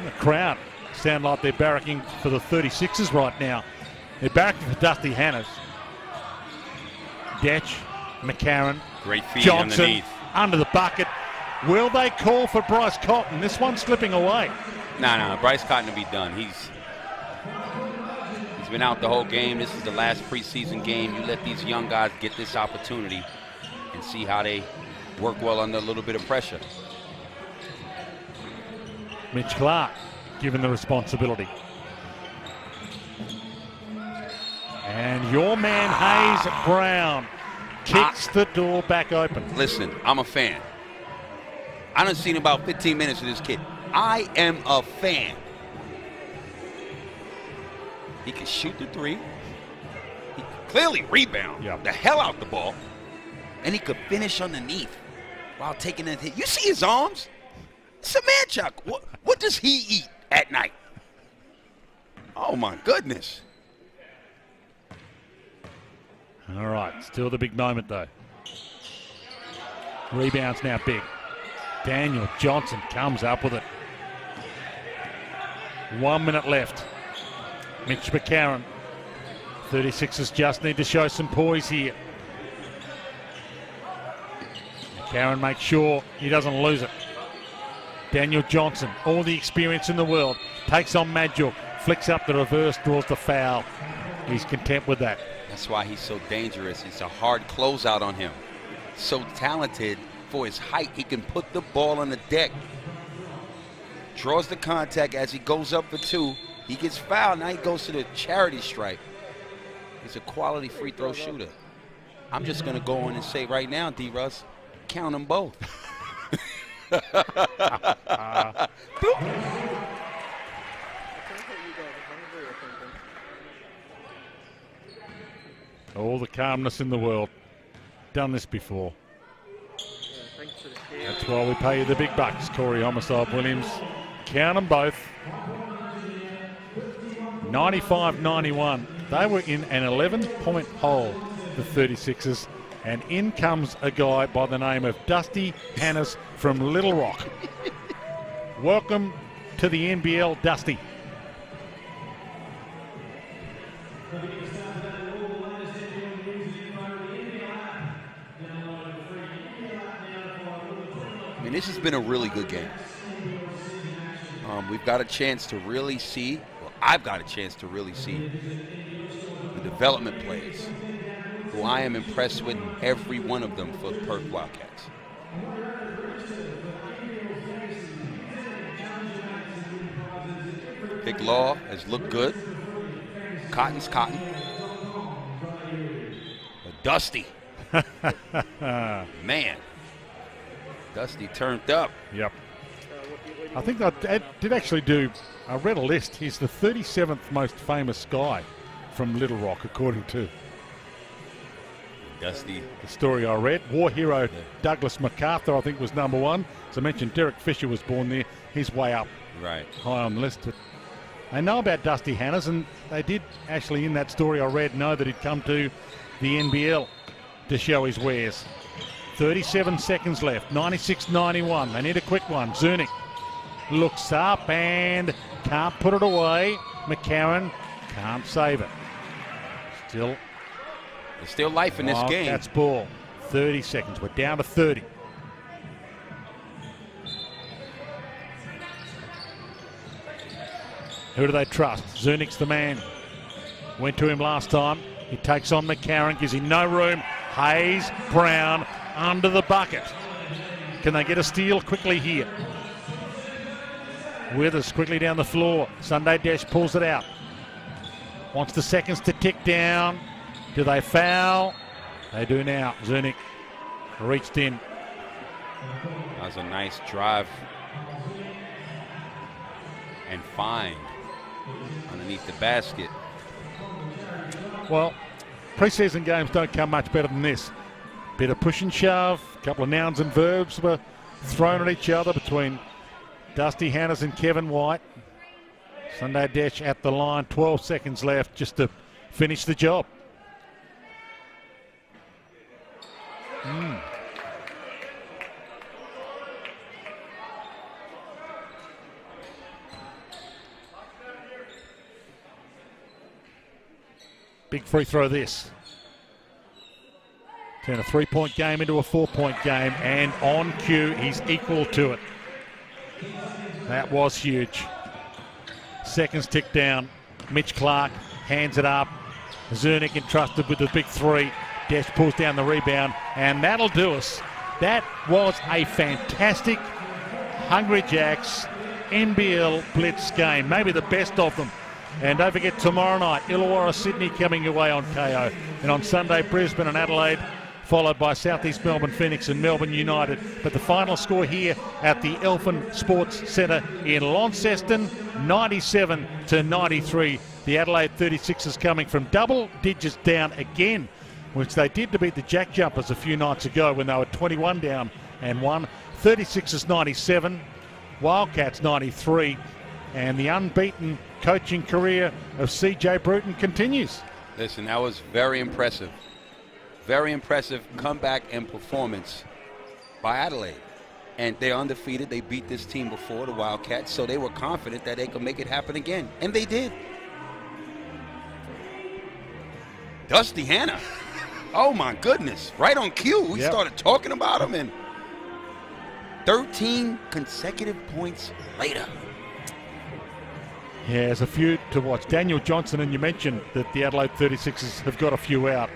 The crowd sound like they're barracking for the 36ers right now. They're barracking for Dusty Hannes. Detch, McCarron, Great feed Johnson underneath. under the bucket. Will they call for Bryce Cotton? This one's slipping away. No, Bryce Cotton to be done. He's been out the whole game. This is the last preseason game. You let these young guys get this opportunity and see how they work well under a little bit of pressure. Mitch Clark given the responsibility. And your man Hayes Brown kicks the door back open. Listen, I'm a fan. I done seen about 15 minutes of this kid. I am a fan. He can shoot the 3. He can clearly rebound the hell out the ball. And he could finish underneath while taking that hit. You see his arms? It's a man, Chuck. What does he eat at night? Oh, my goodness. All right, still the big moment, though. Rebound's now big. Daniel Johnson comes up with it. 1 minute left. Mitch McCarron. 36ers just need to show some poise here. McCarron makes sure he doesn't lose it. Daniel Johnson, all the experience in the world, takes on Madjook, flicks up the reverse, draws the foul. He's content with that. That's why he's so dangerous. It's a hard closeout on him. So talented for his height. He can put the ball on the deck. Draws the contact as he goes up for 2. He gets fouled. Now he goes to the charity stripe. He's a quality free throw shooter. I'm just going to go in and say right now, D-Russ, count them both. All the calmness in the world. Done this before. That's why we pay you the big bucks, Corey Homicide Williams. Count them both. 95-91. They were in an 11-point hole, the 36ers. And in comes a guy by the name of Dusty Hannes from Little Rock. Welcome to the NBL, Dusty. I mean, this has been a really good game. We've got a chance to really see, well, I've got a chance to really see the development plays, who I am impressed with, every one of them for the Perth Wildcats. Big Law has looked good. Cotton's cotton. But Dusty, man, Dusty turned up. Yep. I think I did actually do, I read a list. He's the 37th most famous guy from Little Rock, according to Dusty. The story I read. War hero Douglas MacArthur, I think, was number 1. As I mentioned, Derek Fisher was born there. He's way up high on the list. But they know about Dusty Hannes, and they did actually, in that story I read, know that he'd come to the NBL to show his wares. 37 seconds left, 96-91. They need a quick one. Zunic looks up and can't put it away. McCarron can't save it. There's still life in this game. That's ball. 30 seconds. We're down to 30. Who do they trust? Zunic's the man. Went to him last time. He takes on McCarron, gives him no room. Hayes, Brown, under the bucket. Can they get a steal quickly here? Withers quickly down the floor. Sunday Dash pulls it out. Wants the seconds to tick down. Do they foul? They do now. Zunic reached in. That was a nice drive and find underneath the basket. Well, preseason games don't come much better than this. Bit of push and shove, a couple of nouns and verbs were thrown at each other between Dusty Hannahs and Kevin White. Sunday Desh at the line, 12 seconds left just to finish the job. Big free throw this. Turn a 3-point game into a 4-point game, and on cue, he's equal to it. That was huge. Seconds tick down. Mitch Clark hands it up. Zernick entrusted with the big three. Desh pulls down the rebound, and that'll do us. That was a fantastic Hungry Jacks NBL Blitz game, maybe the best of them. And don't forget, tomorrow night, Illawarra Sydney coming your way on KO. And on Sunday, Brisbane and Adelaide, followed by South East Melbourne Phoenix and Melbourne United. But the final score here at the Elfin Sports Centre in Launceston, 97-93. The Adelaide 36ers coming from double digits down again, which they did to beat the Jack Jumpers a few nights ago when they were 21 down and won. 36ers 97, Wildcats 93, and the unbeaten coaching career of CJ Bruton continues. Listen, that was very impressive. Very impressive comeback and performance by Adelaide. And they're undefeated. They beat this team before, the Wildcats, so they were confident that they could make it happen again. And they did. Dusty Hannah. Oh, my goodness. Right on cue. We started talking about him, and 13 consecutive points later. Yeah, there's a few to watch. Daniel Johnson, and you mentioned that the Adelaide 36ers have got a few out.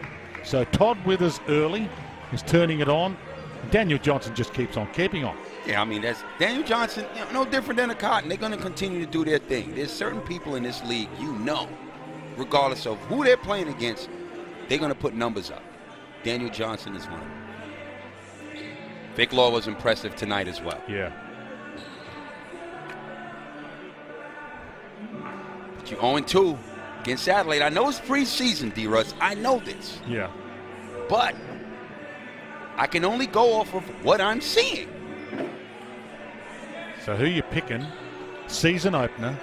So Todd Withers early is turning it on. Daniel Johnson just keeps on keeping on. Yeah, I mean, that's Daniel Johnson, you know, no different than a Cotton. They're going to continue to do their thing. There's certain people in this league, you know, regardless of who they're playing against, they're going to put numbers up. Daniel Johnson is one of them. Vic Law was impressive tonight as well. Yeah. But you're 0-2 against Adelaide. I know it's preseason, D-Russ. I know this. Yeah. But I can only go off of what I'm seeing. So who you picking? Season opener.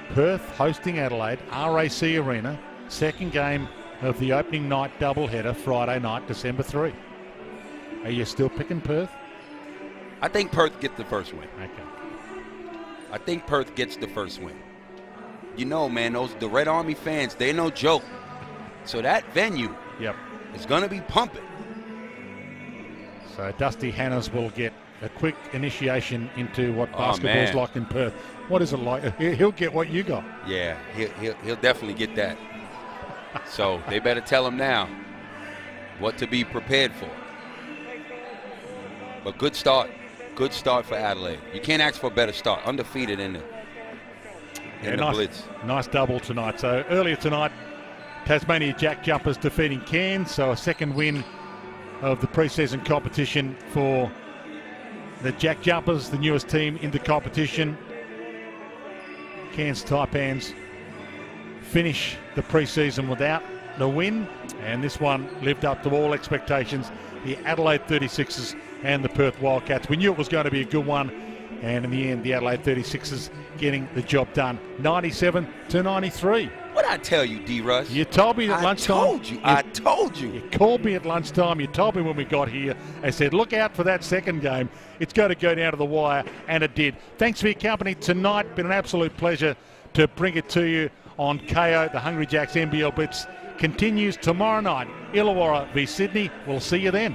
Perth hosting Adelaide, RAC Arena. Second game of the opening night doubleheader, Friday night, December 3. Are you still picking Perth? I think Perth gets the first win. Okay. I think Perth gets the first win. You know, man, the Red Army fans, they're no joke. So that venue is going to be pumping. So Dusty Hannahs will get a quick initiation into what basketball's like in Perth. What is it like? He'll get what you got. Yeah, he'll definitely get that. So they better tell him now what to be prepared for. But good start. Good start for Adelaide. You can't ask for a better start. Undefeated in the Blitz. Nice double tonight. So earlier tonight, Tasmania Jack Jumpers defeating Cairns. So a second win of the preseason competition for the Jack Jumpers, the newest team in the competition. Cairns Taipans finish the preseason without the win, and this one lived up to all expectations. The Adelaide 36ers and the Perth Wildcats. We knew it was going to be a good one, and in the end, the Adelaide 36ers getting the job done. 97-93. What I tell you, D-Russ? You told me at lunchtime. I told you. You called me at lunchtime. You told me when we got here. I said, look out for that second game. It's going to go down to the wire, and it did. Thanks for your company tonight. Been an absolute pleasure to bring it to you on KO. The Hungry Jacks NBL Blitz continues tomorrow night. Illawarra v Sydney. We'll see you then.